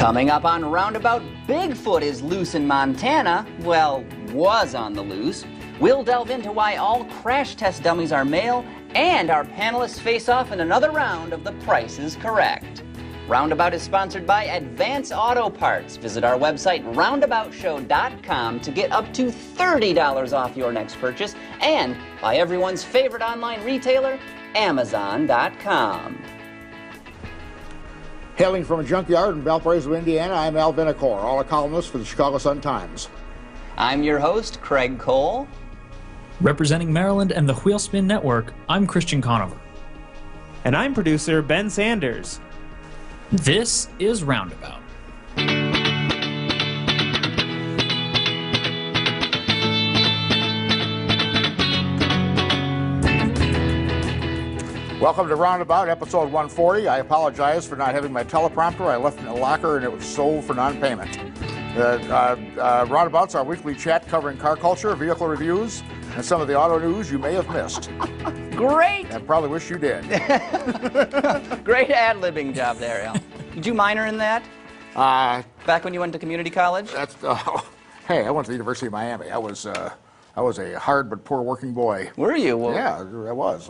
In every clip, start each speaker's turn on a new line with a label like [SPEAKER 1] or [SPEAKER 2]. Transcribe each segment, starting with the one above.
[SPEAKER 1] Coming up on Roundabout, Bigfoot is loose in Montana. Well, was on the loose. We'll delve into why all crash test dummies are male, and our panelists face off in another round of The Price is Correct. Roundabout is sponsored by Advance Auto Parts. Visit our website, roundaboutshow.com, to get up to $30 off your next purchase, and by everyone's favorite online retailer, Amazon.com.
[SPEAKER 2] Hailing from a junkyard in Valparaiso, Indiana, I'm Al Vinacore, all a columnist for the Chicago Sun-Times.
[SPEAKER 1] I'm your host, Craig Cole.
[SPEAKER 3] Representing Maryland and the Wheelspin Network, I'm Christian Conover.
[SPEAKER 4] And I'm producer Ben Sanders.
[SPEAKER 3] This is Roundabout.
[SPEAKER 2] Welcome to Roundabout, episode 140. I apologize for not having my teleprompter. I left it in the locker and it was sold for non-payment. Roundabout's our weekly chat covering car culture, vehicle reviews, and some of the auto news you may have missed.
[SPEAKER 1] Great!
[SPEAKER 2] I probably wish you did.
[SPEAKER 1] Great ad-libbing job there, Al. Did you minor in that? Back when you went to community college?
[SPEAKER 2] Hey, I went to the University of Miami. I was a hard but poor working boy.
[SPEAKER 1] Were you? Well,
[SPEAKER 2] yeah, I was.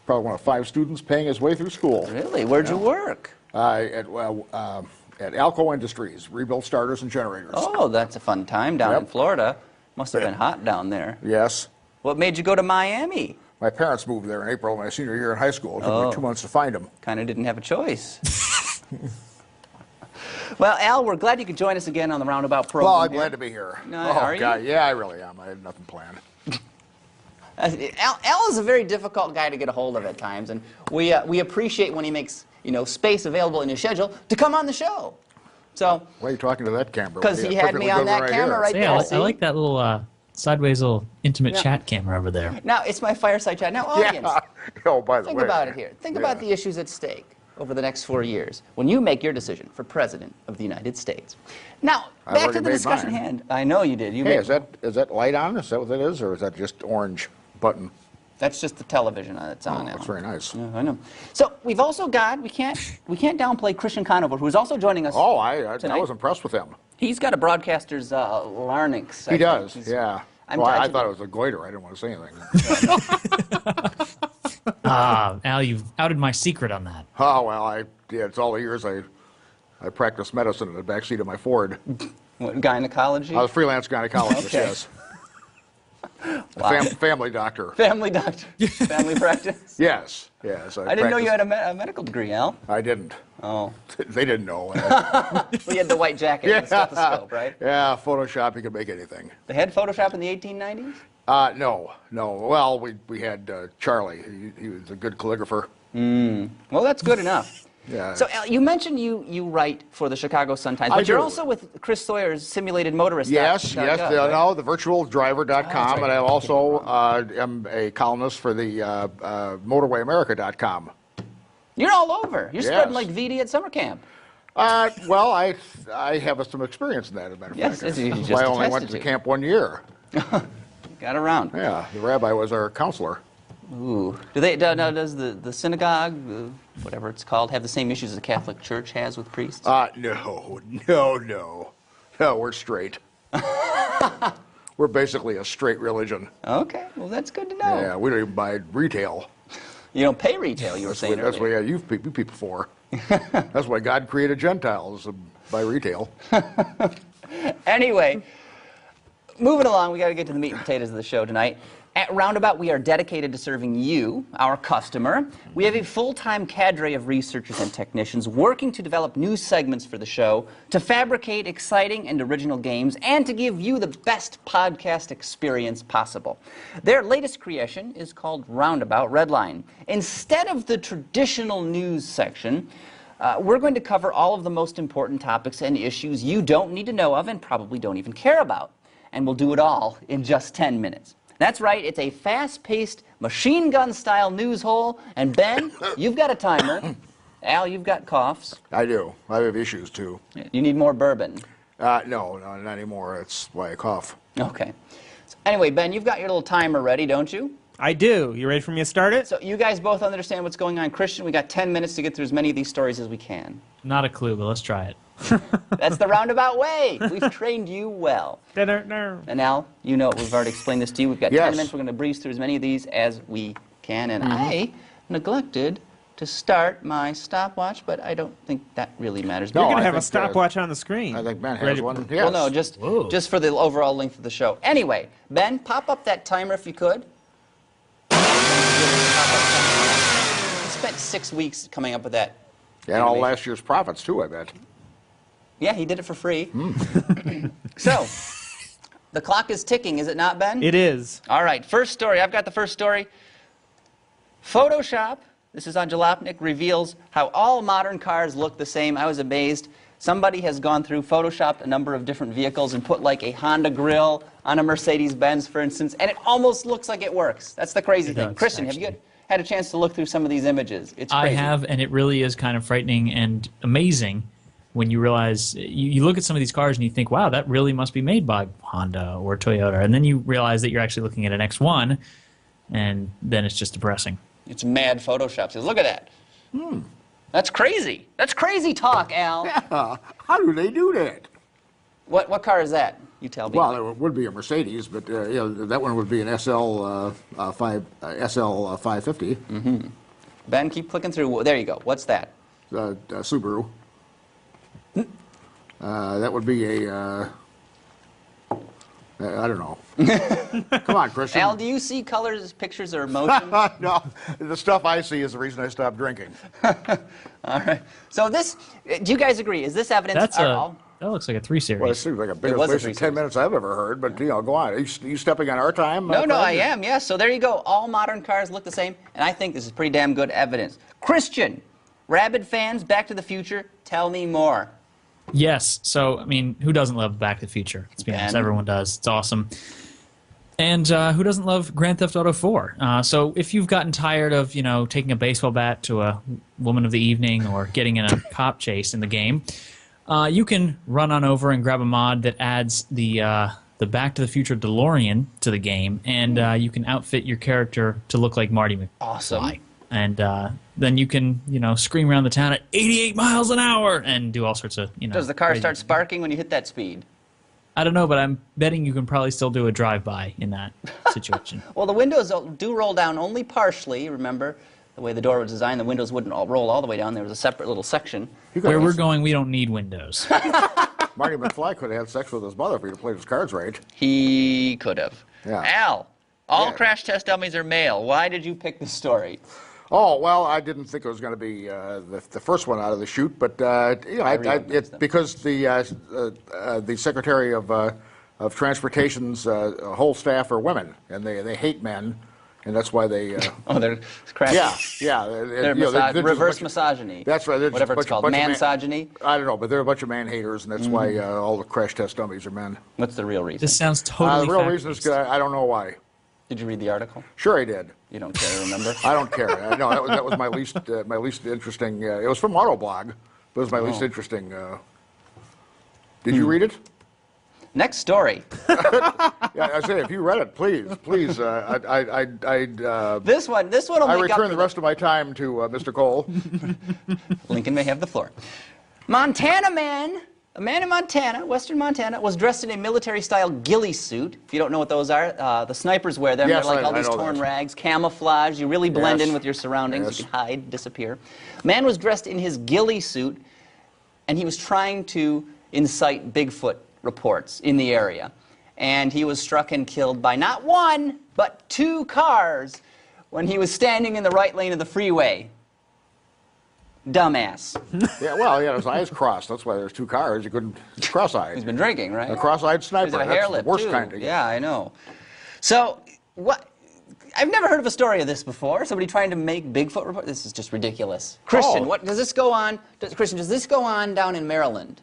[SPEAKER 2] Probably one of 5 students paying his way through school.
[SPEAKER 1] Really? Where'd you work?
[SPEAKER 2] At Alco Industries, rebuilt starters and generators.
[SPEAKER 1] Oh, that's a fun time down in Florida. Must have been hot down there.
[SPEAKER 2] Yes.
[SPEAKER 1] What made you go to Miami?
[SPEAKER 2] My parents moved there in April of my senior year in high school. It took me 2 months to find them.
[SPEAKER 1] Kind of didn't have a choice. Well, Al, we're glad you could join us again on the Roundabout program.
[SPEAKER 2] Well, I'm glad to be here.
[SPEAKER 1] Are you?
[SPEAKER 2] God, yeah, I really am. I had nothing planned.
[SPEAKER 1] Al is a very difficult guy to get a hold of at times, and we appreciate when he makes space available in his schedule to come on the show. So
[SPEAKER 2] why are you talking to that camera?
[SPEAKER 1] Because he had me on that camera right there.
[SPEAKER 3] Yeah, I like that little sideways little intimate chat camera over there.
[SPEAKER 1] Now it's my fireside chat. Now, audience,
[SPEAKER 2] Yeah. Oh, by the way,
[SPEAKER 1] think about it here. Think about the issues at stake over the next 4 years when you make your decision for President of the United States. Now, back to the discussion at hand. I know you did.
[SPEAKER 2] Hey, is that light on? Is that what that is, or is that just orange button?
[SPEAKER 1] That's just the television that's on now.
[SPEAKER 2] That's very nice.
[SPEAKER 1] Yeah, I know. So we've also got, we can't downplay Christian Conover, who's also joining us.
[SPEAKER 2] Oh, I was impressed with him.
[SPEAKER 1] He's got a broadcaster's larynx.
[SPEAKER 2] He does, yeah. I thought it was a goiter. I didn't want to say anything.
[SPEAKER 3] Al, you've outed my secret on that.
[SPEAKER 2] Oh, well, it's all the years I practiced medicine in the backseat of my Ford.
[SPEAKER 1] What, gynecology?
[SPEAKER 2] I was a freelance gynecologist, yes.
[SPEAKER 1] Wow.
[SPEAKER 2] Family doctor.
[SPEAKER 1] Family doctor. Family practice?
[SPEAKER 2] Yes.
[SPEAKER 1] I didn't know you had a medical degree, Al.
[SPEAKER 2] I didn't.
[SPEAKER 1] Oh.
[SPEAKER 2] They didn't know.
[SPEAKER 1] Well, you had the white jacket and the stethoscope, right?
[SPEAKER 2] Yeah, Photoshop, you could make anything.
[SPEAKER 1] They had Photoshop in the 1890s?
[SPEAKER 2] No. Well, we had Charlie. He was a good calligrapher.
[SPEAKER 1] Well, that's good enough.
[SPEAKER 2] Yeah.
[SPEAKER 1] So, Al, you mentioned you write for the Chicago Sun-Times, but you're also with Chris Sawyer's Simulated Motorist.
[SPEAKER 2] Yes, the virtualdriver.com, and I also am a columnist for the motorwayamerica.com.
[SPEAKER 1] You're all over. You're spreading like VD at summer camp.
[SPEAKER 2] Well, I have some experience in that, as a matter of fact.
[SPEAKER 1] Yes, you just
[SPEAKER 2] I only went to camp 1 year.
[SPEAKER 1] Got around.
[SPEAKER 2] Yeah, the rabbi was our counselor.
[SPEAKER 1] Ooh. Does the synagogue, whatever it's called, have the same issues the Catholic Church has with priests?
[SPEAKER 2] No, we're straight. We're basically a straight religion.
[SPEAKER 1] Okay, well, that's good to know.
[SPEAKER 2] Yeah, we don't even buy retail.
[SPEAKER 1] You don't pay retail, you were saying
[SPEAKER 2] That's
[SPEAKER 1] earlier.
[SPEAKER 2] what you people for. That's why God created Gentiles, by retail.
[SPEAKER 1] Anyway, moving along, we got to get to the meat and potatoes of the show tonight. At Roundabout, we are dedicated to serving you, our customer. We have a full-time cadre of researchers and technicians working to develop new segments for the show, to fabricate exciting and original games, and to give you the best podcast experience possible. Their latest creation is called Roundabout Redline. Instead of the traditional news section, we're going to cover all of the most important topics and issues you don't need to know of and probably don't even care about. And we'll do it all in just 10 minutes. That's right, it's a fast-paced, machine gun-style news hole. And Ben, you've got a timer. Al, you've got coughs.
[SPEAKER 2] I do. I have issues, too.
[SPEAKER 1] You need more bourbon.
[SPEAKER 2] No, not anymore. That's why I cough.
[SPEAKER 1] Okay. So anyway, Ben, you've got your little timer ready, don't you?
[SPEAKER 4] I do. You ready for me to start it?
[SPEAKER 1] So you guys both understand what's going on. Christian, we got 10 minutes to get through as many of these stories as we can.
[SPEAKER 3] Not a clue, but let's try it.
[SPEAKER 1] That's the roundabout way. We've trained you well. And Al, you know, we've already explained this to you. We've got 10 minutes. We're going to breeze through as many of these as we can. And I neglected to start my stopwatch, but I don't think that really matters.
[SPEAKER 4] You're going to have a stopwatch on the screen.
[SPEAKER 2] I think Ben has one. Yes.
[SPEAKER 1] Well, no, just for the overall length of the show. Anyway, Ben, pop up that timer if you could. He spent 6 weeks coming up with that.
[SPEAKER 2] And all last year's profits, too, I bet.
[SPEAKER 1] Yeah, he did it for free. So, the clock is ticking, is it not, Ben?
[SPEAKER 4] It is.
[SPEAKER 1] All right, first story. I've got the first story. Photoshop, this is on Jalopnik, reveals how all modern cars look the same. I was amazed. Somebody has gone through, photoshopped a number of different vehicles and put like a Honda grill on a Mercedes-Benz, for instance, and it almost looks like it works. That's the crazy thing. Christian, have you had a chance to look through some of these images? It's crazy.
[SPEAKER 3] I have, and it really is kind of frightening and amazing when you realize, you look at some of these cars and you think, wow, that really must be made by Honda or Toyota. And then you realize that you're actually looking at an X1, and then it's just depressing.
[SPEAKER 1] It's mad Photoshop. Says, look at that. That's crazy. That's crazy talk, Al.
[SPEAKER 2] Yeah. How do they do that?
[SPEAKER 1] What car is that? You tell me.
[SPEAKER 2] Well, it would be a Mercedes, but you know, that one would be an SL 550.
[SPEAKER 1] Ben, keep clicking through. There you go. What's that?
[SPEAKER 2] Subaru. That would be a. I don't know. Come on, Christian.
[SPEAKER 1] Al, do you see colors, pictures, or emotion?
[SPEAKER 2] No, the stuff I see is the reason I stopped drinking.
[SPEAKER 1] All right. So this, do you guys agree? Is this evidence at all?
[SPEAKER 3] That looks like a 3 Series.
[SPEAKER 2] Well, it seems like a bigger
[SPEAKER 1] was a
[SPEAKER 2] place than 10 minutes I've ever heard, but, you know, go on. Are you stepping on our time?
[SPEAKER 1] No, I am, yes. So there you go. All modern cars look the same, and I think this is pretty damn good evidence. Christian, rabid fans, Back to the Future, tell me more.
[SPEAKER 3] Yes. So, I mean, who doesn't love Back to the Future? Let's be honest. Everyone does. It's awesome. And who doesn't love Grand Theft Auto 4? So if you've gotten tired of, you know, taking a baseball bat to a woman of the evening or getting in a cop chase in the game, you can run on over and grab a mod that adds the Back to the Future DeLorean to the game, and you can outfit your character to look like Marty McFly.
[SPEAKER 1] Awesome.
[SPEAKER 3] And then you can, you know, scream around the town at 88 miles an hour and do all sorts of, you know.
[SPEAKER 1] Does the car start sparking when you hit that speed?
[SPEAKER 3] I don't know, but I'm betting you can probably still do a drive-by in that situation.
[SPEAKER 1] Well, the windows do roll down only partially. Remember, the way the door was designed, the windows wouldn't all roll all the way down. There was a separate little section.
[SPEAKER 3] Where we're going, we don't need windows.
[SPEAKER 2] Marty McFly could have had sex with his mother if he'd have played his cards right.
[SPEAKER 1] He could have.
[SPEAKER 2] Yeah.
[SPEAKER 1] Al, all crash test dummies are male. Why did you pick this story?
[SPEAKER 2] Oh, well, I didn't think it was going to be the first one out of the chute, but you know, because the Secretary of Transportation's whole staff are women, and they hate men, and that's why they.
[SPEAKER 1] Oh, they're crashing.
[SPEAKER 2] Yeah.
[SPEAKER 1] They're reverse misogyny.
[SPEAKER 2] That's right.
[SPEAKER 1] Whatever it's called, mansogyny.
[SPEAKER 2] I don't know, but they're a bunch of man haters, and that's why all the crash test dummies are men.
[SPEAKER 1] What's the real reason?
[SPEAKER 3] This sounds totally
[SPEAKER 2] the real reason is I don't know why.
[SPEAKER 1] Did you read the article?
[SPEAKER 2] Sure, I did.
[SPEAKER 1] You don't care to remember?
[SPEAKER 2] I don't care. No, that was my least interesting. It was from Autoblog, but it was my least interesting. Did you read it?
[SPEAKER 1] Next story.
[SPEAKER 2] Yeah, I say if you read it, please.
[SPEAKER 1] This one will
[SPEAKER 2] I
[SPEAKER 1] make
[SPEAKER 2] return
[SPEAKER 1] up
[SPEAKER 2] the rest of my time to Mr. Cole.
[SPEAKER 1] Lincoln may have the floor. A man in Montana, western Montana, was dressed in a military-style ghillie suit. If you don't know what those are, the snipers wear them.
[SPEAKER 2] Yes,
[SPEAKER 1] They're like all these
[SPEAKER 2] know
[SPEAKER 1] torn
[SPEAKER 2] that.
[SPEAKER 1] rags, camouflage. You really blend
[SPEAKER 2] Yes.
[SPEAKER 1] in with your surroundings.
[SPEAKER 2] Yes.
[SPEAKER 1] You can hide, disappear. Man was dressed in his ghillie suit, and he was trying to incite Bigfoot reports in the area. And he was struck and killed by not one, but 2 cars when he was standing in the right lane of the freeway. Dumbass.
[SPEAKER 2] Yeah, well, his eyes crossed. That's why there's 2 cars. You couldn't cross-eyed.
[SPEAKER 1] He's been drinking, right?
[SPEAKER 2] A cross-eyed sniper.
[SPEAKER 1] He's got a
[SPEAKER 2] That's
[SPEAKER 1] hair
[SPEAKER 2] the
[SPEAKER 1] lip,
[SPEAKER 2] worst
[SPEAKER 1] too.
[SPEAKER 2] kind to get.
[SPEAKER 1] Yeah, I know. So, what? I've never heard of a story of this before. Somebody trying to make Bigfoot report. This is just ridiculous. Christian, what does this go on? Christian, does this go on down in Maryland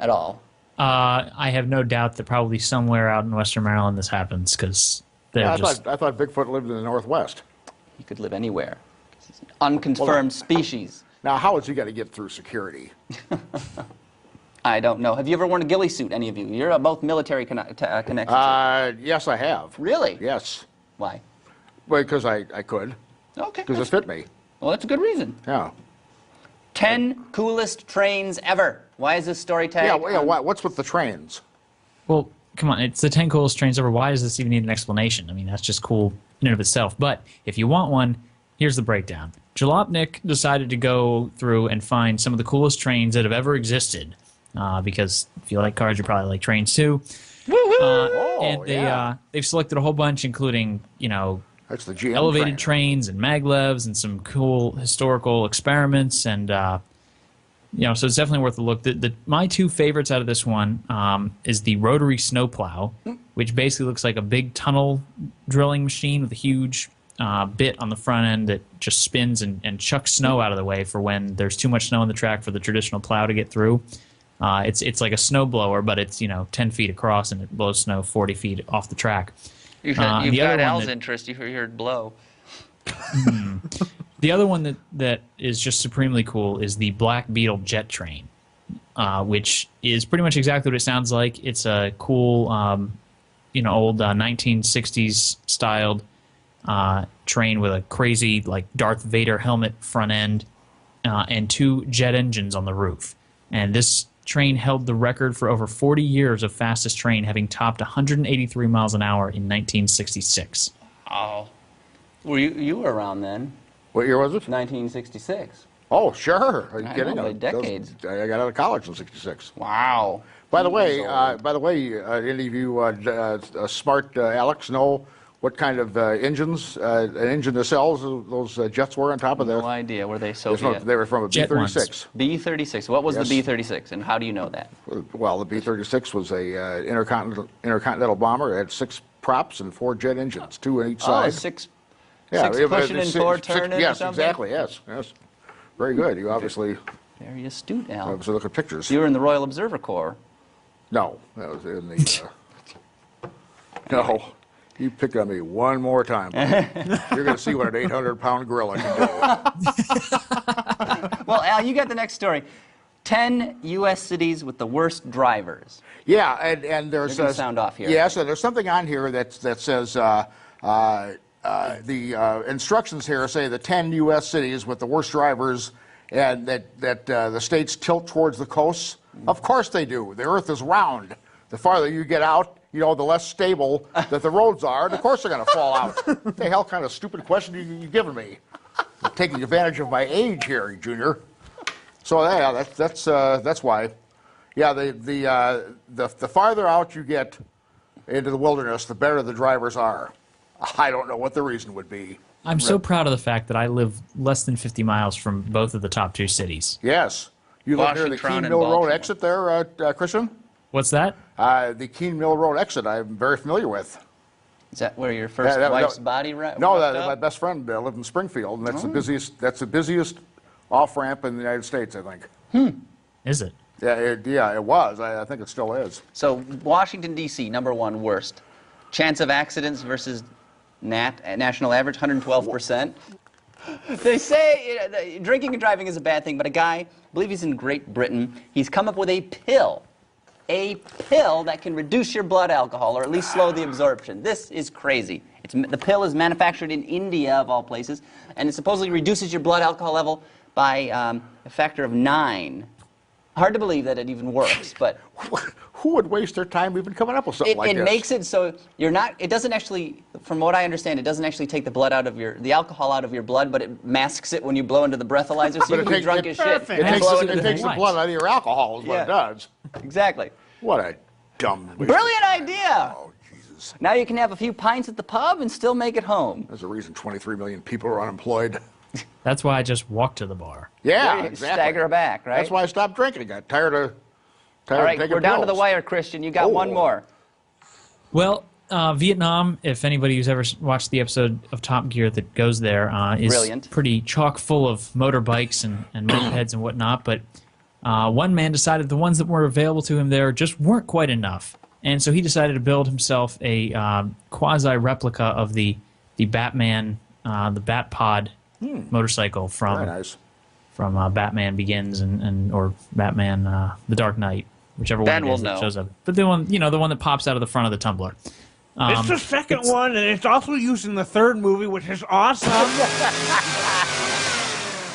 [SPEAKER 1] at all?
[SPEAKER 3] I have no doubt that probably somewhere out in Western Maryland this happens because they're
[SPEAKER 2] I
[SPEAKER 3] just.
[SPEAKER 2] thought Bigfoot lived in the Northwest.
[SPEAKER 1] He could live anywhere. He's an unconfirmed species.
[SPEAKER 2] Now, how has he got to get through security?
[SPEAKER 1] I don't know. Have you ever worn a ghillie suit, any of you? You're both military connected.
[SPEAKER 2] Yes, I have.
[SPEAKER 1] Really?
[SPEAKER 2] Yes.
[SPEAKER 1] Why?
[SPEAKER 2] Well, because I could.
[SPEAKER 1] Okay.
[SPEAKER 2] Because it fit me.
[SPEAKER 1] Well, that's a good reason.
[SPEAKER 2] Yeah.
[SPEAKER 1] 10 coolest trains ever. Why is this story tag?
[SPEAKER 2] Yeah. What's with the trains?
[SPEAKER 3] Well, come on, it's the 10 coolest trains ever. Why does this even need an explanation? I mean, that's just cool in and of itself. But if you want one, here's the breakdown. Jalopnik decided to go through and find some of the coolest trains that have ever existed. Because if you like cars, you probably like trains too. And they've selected a whole bunch, including,
[SPEAKER 2] That's the GM
[SPEAKER 3] elevated
[SPEAKER 2] train.
[SPEAKER 3] trains and maglevs and some cool historical experiments. And, so it's definitely worth a look. My two favorites out of this one is the rotary snowplow, which basically looks like a big tunnel drilling machine with a huge bit on the front end that just spins and chucks snow out of the way for when there's too much snow on the track for the traditional plow to get through. It's like a snow blower, but it's 10 feet across and it blows snow 40 feet off the track.
[SPEAKER 1] You've got Al's interest. You heard blow.
[SPEAKER 3] The other one that is just supremely cool is the Black Beetle jet train, which is pretty much exactly what it sounds like. It's a cool, old 1960s styled train with a crazy like Darth Vader helmet front end and 2 jet engines on the roof. And this train held the record for over 40 years of fastest train, having topped 183 miles an hour in 1966.
[SPEAKER 1] Oh. Well, you were around then.
[SPEAKER 2] What year was it?
[SPEAKER 1] 1966.
[SPEAKER 2] Oh, sure. Are you
[SPEAKER 1] I
[SPEAKER 2] kidding?
[SPEAKER 1] know, like decades.
[SPEAKER 2] I got out of college in '66.
[SPEAKER 1] Wow.
[SPEAKER 2] By the way, any of you smart Alex know what kind of engines an engine that sells those jets were on top of that?
[SPEAKER 1] No idea. Were they Soviet?
[SPEAKER 2] They were from a B-36.
[SPEAKER 1] B-36. What was
[SPEAKER 2] Yes.
[SPEAKER 1] the B-36, and how do you know that?
[SPEAKER 2] Well, the B-36 was a intercontinental bomber. It had 6 props and 4 jet engines, 2 on each side.
[SPEAKER 1] Oh, six
[SPEAKER 2] Yeah,
[SPEAKER 1] pushing and 4 turning
[SPEAKER 2] Yes,
[SPEAKER 1] or something?
[SPEAKER 2] exactly, yes. Very good. You obviously
[SPEAKER 1] Very astute, Al.
[SPEAKER 2] look at pictures.
[SPEAKER 1] You were in the Royal Observer Corps.
[SPEAKER 2] No, that was in the... No. You pick on me one more time, you're going to see what an 800-pound gorilla can do.
[SPEAKER 1] Well, Al, you got the next story. 10 U.S. cities with the worst drivers.
[SPEAKER 2] Yeah, and there's...
[SPEAKER 1] They're gonna sound off here.
[SPEAKER 2] Yes, and there's something on here that says... the instructions here say the 10 U.S. cities with the worst drivers, and that the states tilt towards the coasts. Of course they do. The Earth is round. The farther you get out, the less stable that the roads are. And of course they're going to fall out. What the hell kind of stupid question you giving me? You're taking advantage of my age here, Junior. So yeah, that's why. Yeah, the farther out you get into the wilderness, the better the drivers are. I don't know what the reason would be.
[SPEAKER 3] I'm so proud of the fact that I live less than 50 miles from both of the top 2 cities.
[SPEAKER 2] Yes. You live near the
[SPEAKER 1] Washington
[SPEAKER 2] Keene
[SPEAKER 1] and
[SPEAKER 2] Mill Road
[SPEAKER 1] Baltimore.
[SPEAKER 2] exit there, Christian?
[SPEAKER 3] What's that?
[SPEAKER 2] The Keene Mill Road exit I'm very familiar with.
[SPEAKER 1] Is that where your first wife's body
[SPEAKER 2] No,
[SPEAKER 1] rocked up?
[SPEAKER 2] my best friend lived in Springfield, and that's the busiest off-ramp in the United States, I think.
[SPEAKER 3] Is it?
[SPEAKER 2] Yeah, it was. I think it still is.
[SPEAKER 1] So Washington, D.C., #1 worst. Chance of accidents versus national average, 112%. They say drinking and driving is a bad thing, but a guy, I believe he's in Great Britain, he's come up with a pill that can reduce your blood alcohol, or at least slow the absorption. This is crazy. The pill is manufactured in India, of all places, and it supposedly reduces your blood alcohol level by a factor of 9. Hard to believe that it even works, but...
[SPEAKER 2] Who would waste their time even coming up with something like this?
[SPEAKER 1] It makes it so you're not. It doesn't actually, from what I understand, it doesn't actually take the alcohol out of your blood, but it masks it when you blow into the breathalyzer, so you can be drunk as shit.
[SPEAKER 2] It takes the blood out of your alcohol, is what it does.
[SPEAKER 1] Exactly.
[SPEAKER 2] What a dumb...
[SPEAKER 1] Brilliant idea.
[SPEAKER 2] Oh, Jesus.
[SPEAKER 1] Now you can have a few pints at the pub and still make it home.
[SPEAKER 2] There's a reason 23 million people are unemployed.
[SPEAKER 3] That's why I just walk to the bar.
[SPEAKER 2] Yeah, exactly.
[SPEAKER 1] Stagger back, right?
[SPEAKER 2] That's why I stopped drinking. I got tired of
[SPEAKER 1] All right,
[SPEAKER 2] taking
[SPEAKER 1] we're down to the
[SPEAKER 2] pills.
[SPEAKER 1] wire, Christian. You got one more.
[SPEAKER 3] Well, Vietnam, if anybody who's ever watched the episode of Top Gear that goes there, is
[SPEAKER 1] Brilliant.
[SPEAKER 3] pretty chock full of motorbikes and mopeds and whatnot. But one man decided the ones that were available to him there just weren't quite enough. And so he decided to build himself a quasi-replica of the Batman, the Batpod motorcycle
[SPEAKER 2] Very nice.
[SPEAKER 3] from Batman Begins or Batman The Dark Knight, whichever
[SPEAKER 1] Ben
[SPEAKER 3] one it is
[SPEAKER 1] will
[SPEAKER 3] that
[SPEAKER 1] know.
[SPEAKER 3] shows up. But the one, the one that pops out of the front of the tumbler.
[SPEAKER 4] It's the second one, and it's also used in the third movie, which is awesome.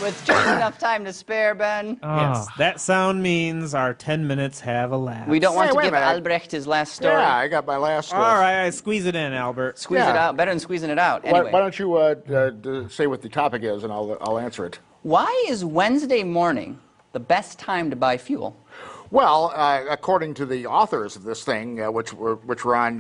[SPEAKER 1] With just enough time to spare, Ben.
[SPEAKER 4] Yes, that sound means our 10 minutes have elapsed.
[SPEAKER 1] We don't want
[SPEAKER 2] Hey,
[SPEAKER 1] to
[SPEAKER 2] wait a
[SPEAKER 1] give
[SPEAKER 2] minute.
[SPEAKER 1] Albrecht his last story.
[SPEAKER 2] Yeah, I got my last.
[SPEAKER 4] All right, I squeeze it in, Albert.
[SPEAKER 1] Squeeze it out. Better than squeezing it out. Anyway.
[SPEAKER 2] Why don't you say what the topic is, and I'll answer it.
[SPEAKER 1] Why is Wednesday morning the best time to buy fuel?
[SPEAKER 2] Well, according to the authors of this thing, which were on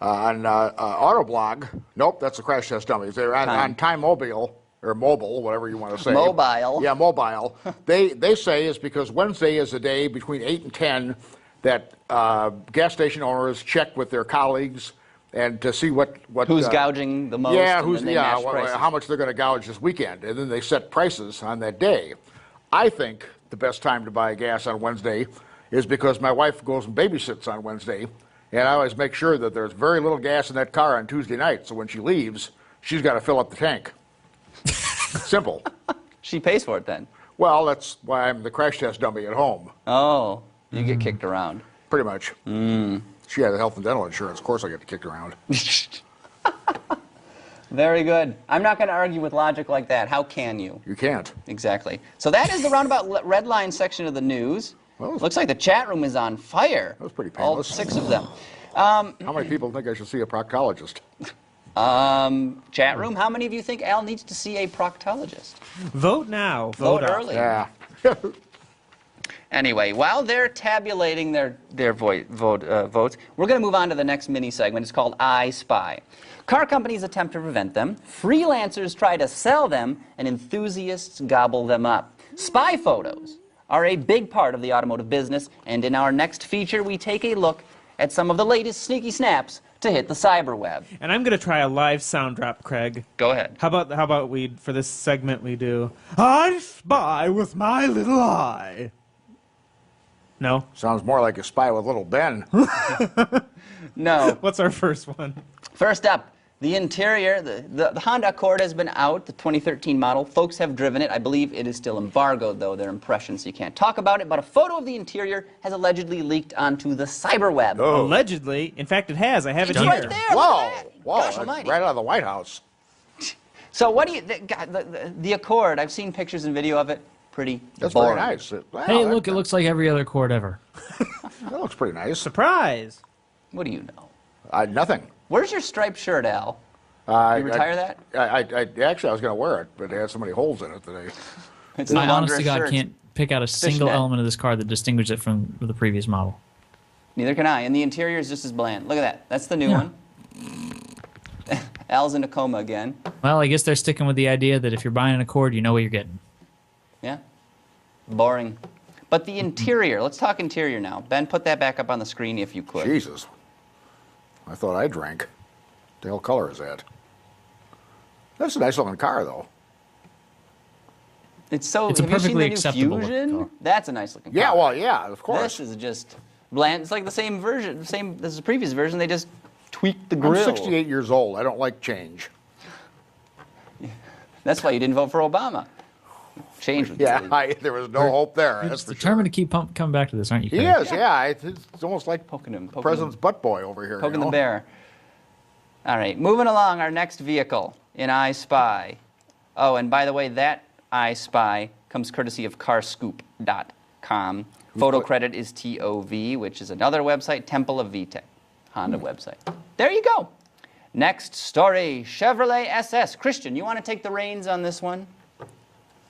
[SPEAKER 2] Autoblog. Nope, that's the crash test dummies. They're on Time Mobile. Or mobile, whatever you want to say.
[SPEAKER 1] Mobile.
[SPEAKER 2] Yeah, mobile. They say it's because Wednesday is a day between 8 and 10 that gas station owners check with their colleagues and to see what
[SPEAKER 1] who's gouging the most.
[SPEAKER 2] Yeah,
[SPEAKER 1] and then they match prices.
[SPEAKER 2] how much they're going to gouge this weekend, and then they set prices on that day. I think the best time to buy gas on Wednesday is because my wife goes and babysits on Wednesday, and I always make sure that there's very little gas in that car on Tuesday night. So when she leaves, she's got to fill up the tank. Simple.
[SPEAKER 1] She pays for it then.
[SPEAKER 2] Well, that's why I'm the crash test dummy at home.
[SPEAKER 1] Oh, you get kicked around.
[SPEAKER 2] Pretty much. She had health and dental insurance. Of course I get kicked around.
[SPEAKER 1] Very good. I'm not going to argue with logic like that. How can you?
[SPEAKER 2] You can't.
[SPEAKER 1] Exactly. So that is the Roundabout Redline section of the news.
[SPEAKER 2] Well,
[SPEAKER 1] looks like the chat room is on fire.
[SPEAKER 2] That was pretty
[SPEAKER 1] All
[SPEAKER 2] painless.
[SPEAKER 1] 6 of them.
[SPEAKER 2] How many people think I should see a proctologist?
[SPEAKER 1] Chat room, how many of you think Al needs to see a proctologist?
[SPEAKER 4] Vote now.
[SPEAKER 1] Vote
[SPEAKER 4] up.
[SPEAKER 1] early.
[SPEAKER 2] Yeah.
[SPEAKER 1] Anyway, while they're tabulating their votes, we're going to move on to the next mini segment. It's called I Spy. Car companies attempt to prevent them, freelancers try to sell them, and enthusiasts gobble them up. Spy photos are a big part of the automotive business, and in our next feature, we take a look at some of the latest sneaky snaps to hit the cyberweb.
[SPEAKER 4] And I'm going to try a live sound drop, Craig.
[SPEAKER 1] Go ahead.
[SPEAKER 4] How about we, for this segment, we do, I spy with my little eye. No?
[SPEAKER 2] Sounds more like a spy with little Ben.
[SPEAKER 1] No.
[SPEAKER 4] What's our first one?
[SPEAKER 1] First up, the interior. The Honda Accord has been out, the 2013 model. Folks have driven it. I believe it is still embargoed, though. They're impressions, so you can't talk about it. But a photo of the interior has allegedly leaked onto the cyberweb.
[SPEAKER 2] Oh.
[SPEAKER 4] Allegedly. In fact, it has. I have it
[SPEAKER 1] It's
[SPEAKER 4] here.
[SPEAKER 1] right there.
[SPEAKER 2] Whoa.
[SPEAKER 1] Look at that.
[SPEAKER 2] Whoa.
[SPEAKER 1] Gosh
[SPEAKER 2] That's
[SPEAKER 1] almighty.
[SPEAKER 2] right out of the White House.
[SPEAKER 1] So what do you... The Accord, I've seen pictures and video of it. Pretty
[SPEAKER 2] That's
[SPEAKER 1] boring.
[SPEAKER 2] very nice. Well,
[SPEAKER 3] Hey, look, it looks like every other Accord ever.
[SPEAKER 2] That looks pretty nice.
[SPEAKER 4] Surprise.
[SPEAKER 1] What do you know?
[SPEAKER 2] Nothing.
[SPEAKER 1] Where's your striped shirt, Al? You retire that?
[SPEAKER 2] Actually, I was going to wear it, but it had so many holes in it today.
[SPEAKER 1] It's no
[SPEAKER 3] I
[SPEAKER 1] longer
[SPEAKER 3] honest
[SPEAKER 1] a
[SPEAKER 3] to God
[SPEAKER 1] shirt.
[SPEAKER 3] can't pick out a single
[SPEAKER 1] Fishnet.
[SPEAKER 3] element of this car that distinguishes it from the previous model.
[SPEAKER 1] Neither can I. And the interior is just as bland. Look at that. That's the new one. Al's in a coma again.
[SPEAKER 3] Well, I guess they're sticking with the idea that if you're buying an Accord, you know what you're getting.
[SPEAKER 1] Yeah. Boring. But the interior, let's talk interior now. Ben, put that back up on the screen if you could.
[SPEAKER 2] Jesus. I thought I drank. What the hell color is that? That's a nice looking car, though.
[SPEAKER 1] It's so.
[SPEAKER 3] It's a
[SPEAKER 1] have you seen
[SPEAKER 3] perfectly
[SPEAKER 1] the new
[SPEAKER 3] acceptable looking
[SPEAKER 1] Fusion?
[SPEAKER 3] car.
[SPEAKER 1] That's a nice looking car.
[SPEAKER 2] Yeah, well, yeah, of course.
[SPEAKER 1] This is just bland. It's like the same version. This is the previous version. They just tweaked the
[SPEAKER 2] I'm
[SPEAKER 1] grill.
[SPEAKER 2] 68 years old. I don't like change.
[SPEAKER 1] That's why you didn't vote for Obama. Change would
[SPEAKER 2] Yeah,
[SPEAKER 1] be
[SPEAKER 2] there was no hope there.
[SPEAKER 3] You're
[SPEAKER 2] That's
[SPEAKER 3] just
[SPEAKER 2] for
[SPEAKER 3] determined
[SPEAKER 2] sure.
[SPEAKER 3] to keep coming back to this, aren't you,
[SPEAKER 2] He
[SPEAKER 3] Craig?
[SPEAKER 2] is, yeah. It's almost like
[SPEAKER 1] poking him.
[SPEAKER 2] the president's butt boy over here.
[SPEAKER 1] Poking
[SPEAKER 2] you know?
[SPEAKER 1] the bear. All right, moving along, our next vehicle in I Spy. Oh, and by the way, that I Spy comes courtesy of carscoop.com. Photo credit is TOV, which is another website, Temple of VTEC, Honda website. There you go. Next story, Chevrolet SS. Christian, you want to take the reins on this one?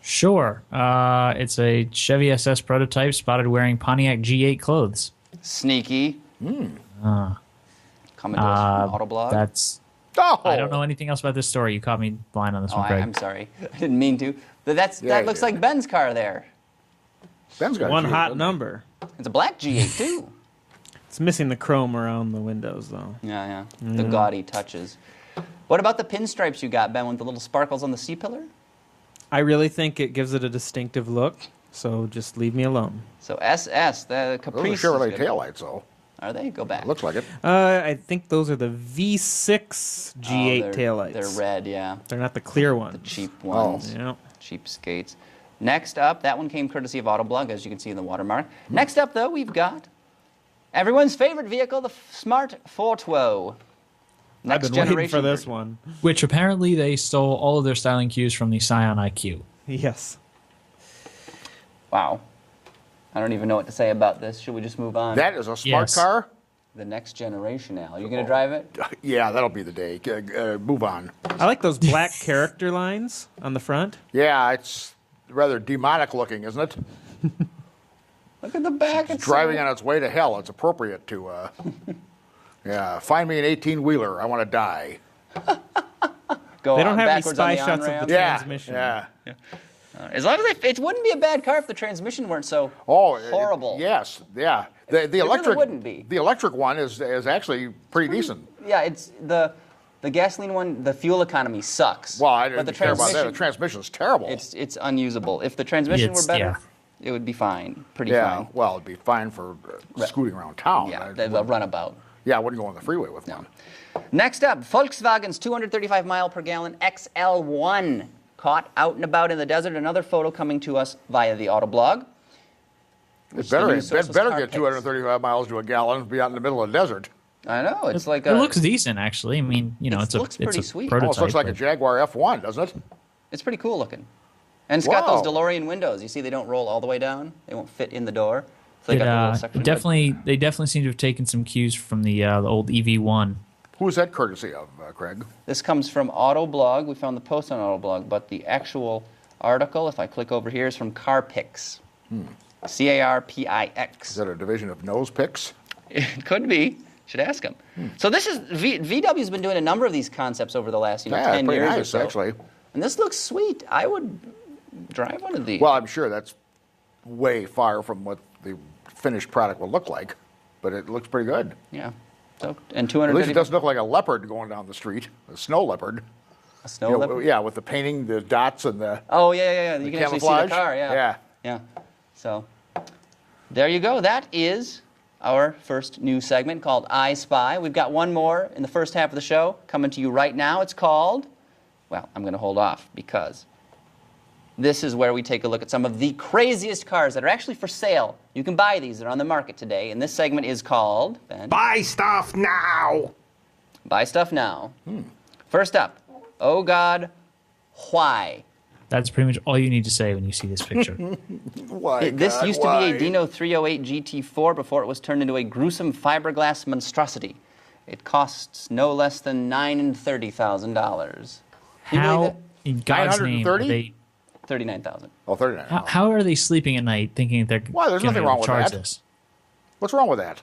[SPEAKER 3] Sure. It's a Chevy SS prototype spotted wearing Pontiac G8 clothes.
[SPEAKER 1] Sneaky. Coming to us from Autoblog.
[SPEAKER 3] That's.
[SPEAKER 2] Oh!
[SPEAKER 3] I don't know anything else about this story. You caught me blind on this one, Craig.
[SPEAKER 1] I'm sorry. I didn't mean to. But that
[SPEAKER 2] Yeah,
[SPEAKER 1] looks
[SPEAKER 2] you
[SPEAKER 1] like
[SPEAKER 2] did.
[SPEAKER 1] Ben's car there.
[SPEAKER 2] Ben's got a
[SPEAKER 4] One
[SPEAKER 2] G8,
[SPEAKER 4] hot
[SPEAKER 2] doesn't he?
[SPEAKER 4] number.
[SPEAKER 1] It's a black G8, too.
[SPEAKER 4] It's missing the chrome around the windows, though.
[SPEAKER 1] Yeah. The gaudy touches. What about the pinstripes you got, Ben, with the little sparkles on the C-pillar?
[SPEAKER 4] I really think it gives it a distinctive look, so just leave me alone.
[SPEAKER 1] So SS, the
[SPEAKER 2] Those are
[SPEAKER 1] Caprice.
[SPEAKER 2] Chevrolet
[SPEAKER 1] is good.
[SPEAKER 2] taillights, though.
[SPEAKER 1] Are they? Go back.
[SPEAKER 2] Looks like it.
[SPEAKER 4] I think those are the V6 G8
[SPEAKER 1] they're,
[SPEAKER 4] taillights.
[SPEAKER 1] They're red, yeah.
[SPEAKER 4] They're not the clear ones.
[SPEAKER 1] The cheap ones.
[SPEAKER 4] Yeah.
[SPEAKER 1] Cheap skates. Next up, that one came courtesy of Autoblog, as you can see in the watermark. Next up, though, we've got everyone's favorite vehicle, the Smart Fortwo.
[SPEAKER 4] I've been waiting for this one.
[SPEAKER 3] Which apparently they stole all of their styling cues from the Scion IQ.
[SPEAKER 4] Yes.
[SPEAKER 1] Wow. I don't even know what to say about this. Should we just move on?
[SPEAKER 2] That is a smart car?
[SPEAKER 1] The next generation, Al. You going to drive it?
[SPEAKER 2] Yeah, that'll be the day. Move on.
[SPEAKER 4] I like those black character lines on the front.
[SPEAKER 2] Yeah, it's rather demonic looking, isn't it?
[SPEAKER 1] Look at the back. It's
[SPEAKER 2] driving on its way to hell. It's appropriate to, yeah, find me an 18-wheeler. I want to die.
[SPEAKER 1] Go
[SPEAKER 4] they don't have any
[SPEAKER 1] backwards
[SPEAKER 4] spy
[SPEAKER 1] on
[SPEAKER 4] shots of the
[SPEAKER 1] on-ramp.
[SPEAKER 4] transmission.
[SPEAKER 2] Yeah.
[SPEAKER 1] As long as it wouldn't be a bad car if the transmission weren't so horrible.
[SPEAKER 2] Yes, yeah. The electric
[SPEAKER 1] really wouldn't be.
[SPEAKER 2] The electric one is actually pretty decent.
[SPEAKER 1] Yeah, it's the gasoline one. The fuel economy sucks.
[SPEAKER 2] Well, I
[SPEAKER 1] but
[SPEAKER 2] didn't care about that. The transmission is terrible.
[SPEAKER 1] It's unusable. If the transmission were better, it would be fine. Pretty fine.
[SPEAKER 2] Well, it'd be fine for scooting around town.
[SPEAKER 1] Yeah, the runabout.
[SPEAKER 2] Yeah, I wouldn't go on the freeway with one.
[SPEAKER 1] Next up, Volkswagen's 235 mile per gallon XL1 caught out and about in the desert. Another photo coming to us via the Autoblog.
[SPEAKER 2] It better get 235 miles to a gallon and be out in the middle of the desert.
[SPEAKER 1] I know. It's like
[SPEAKER 3] it looks decent, actually. I mean, you know, it's
[SPEAKER 1] pretty
[SPEAKER 3] a
[SPEAKER 1] sweet.
[SPEAKER 3] prototype.
[SPEAKER 2] Almost looks like a Jaguar F1, doesn't it?
[SPEAKER 1] It's pretty cool looking. And it's got those DeLorean windows. You see, they don't roll all the way down. They won't fit in the door. So they got the little section.
[SPEAKER 3] They definitely seem to have taken some cues from the old EV1.
[SPEAKER 2] Who is that courtesy of, Craig?
[SPEAKER 1] This comes from Autoblog. We found the post on Autoblog, but the actual article, if I click over here, is from CarPix. CARPIX.
[SPEAKER 2] Is that a division of Nose Picks?
[SPEAKER 1] It could be. Should ask him. So this is VW's been doing a number of these concepts over the last 10 years
[SPEAKER 2] nice,
[SPEAKER 1] or so.
[SPEAKER 2] Actually.
[SPEAKER 1] And this looks sweet. I would drive one of these.
[SPEAKER 2] Well, I'm sure that's way far from what the finished product will look like, but it looks pretty good.
[SPEAKER 1] Yeah. So, and 200.
[SPEAKER 2] At least it doesn't look like a leopard going down the street, a snow leopard.
[SPEAKER 1] A snow leopard?
[SPEAKER 2] Yeah, with the painting, the dots, and the
[SPEAKER 1] Oh, yeah. You can actually see the car,
[SPEAKER 2] Yeah.
[SPEAKER 1] So, there you go. That is our first news segment called I Spy. We've got one more in the first half of the show coming to you right now. It's called, well, I'm going to hold off because this is where we take a look at some of the craziest cars that are actually for sale. You can buy these. They're on the market today. And this segment is called, Ben?
[SPEAKER 5] Buy stuff now!
[SPEAKER 1] Buy stuff now. First up, oh God, why?
[SPEAKER 3] That's pretty much all you need to say when you see this picture.
[SPEAKER 2] Why?
[SPEAKER 1] This used to be a Dino 308 GT4 before it was turned into a gruesome fiberglass monstrosity. It costs no less than $9,000 and $30,000.
[SPEAKER 3] How, in God's name, are they...
[SPEAKER 1] 39,000.
[SPEAKER 2] Oh, 39.
[SPEAKER 3] How are they sleeping at night thinking they're
[SPEAKER 2] Well, there's nothing wrong with
[SPEAKER 3] charge
[SPEAKER 2] that.
[SPEAKER 3] this?
[SPEAKER 2] What's wrong with that?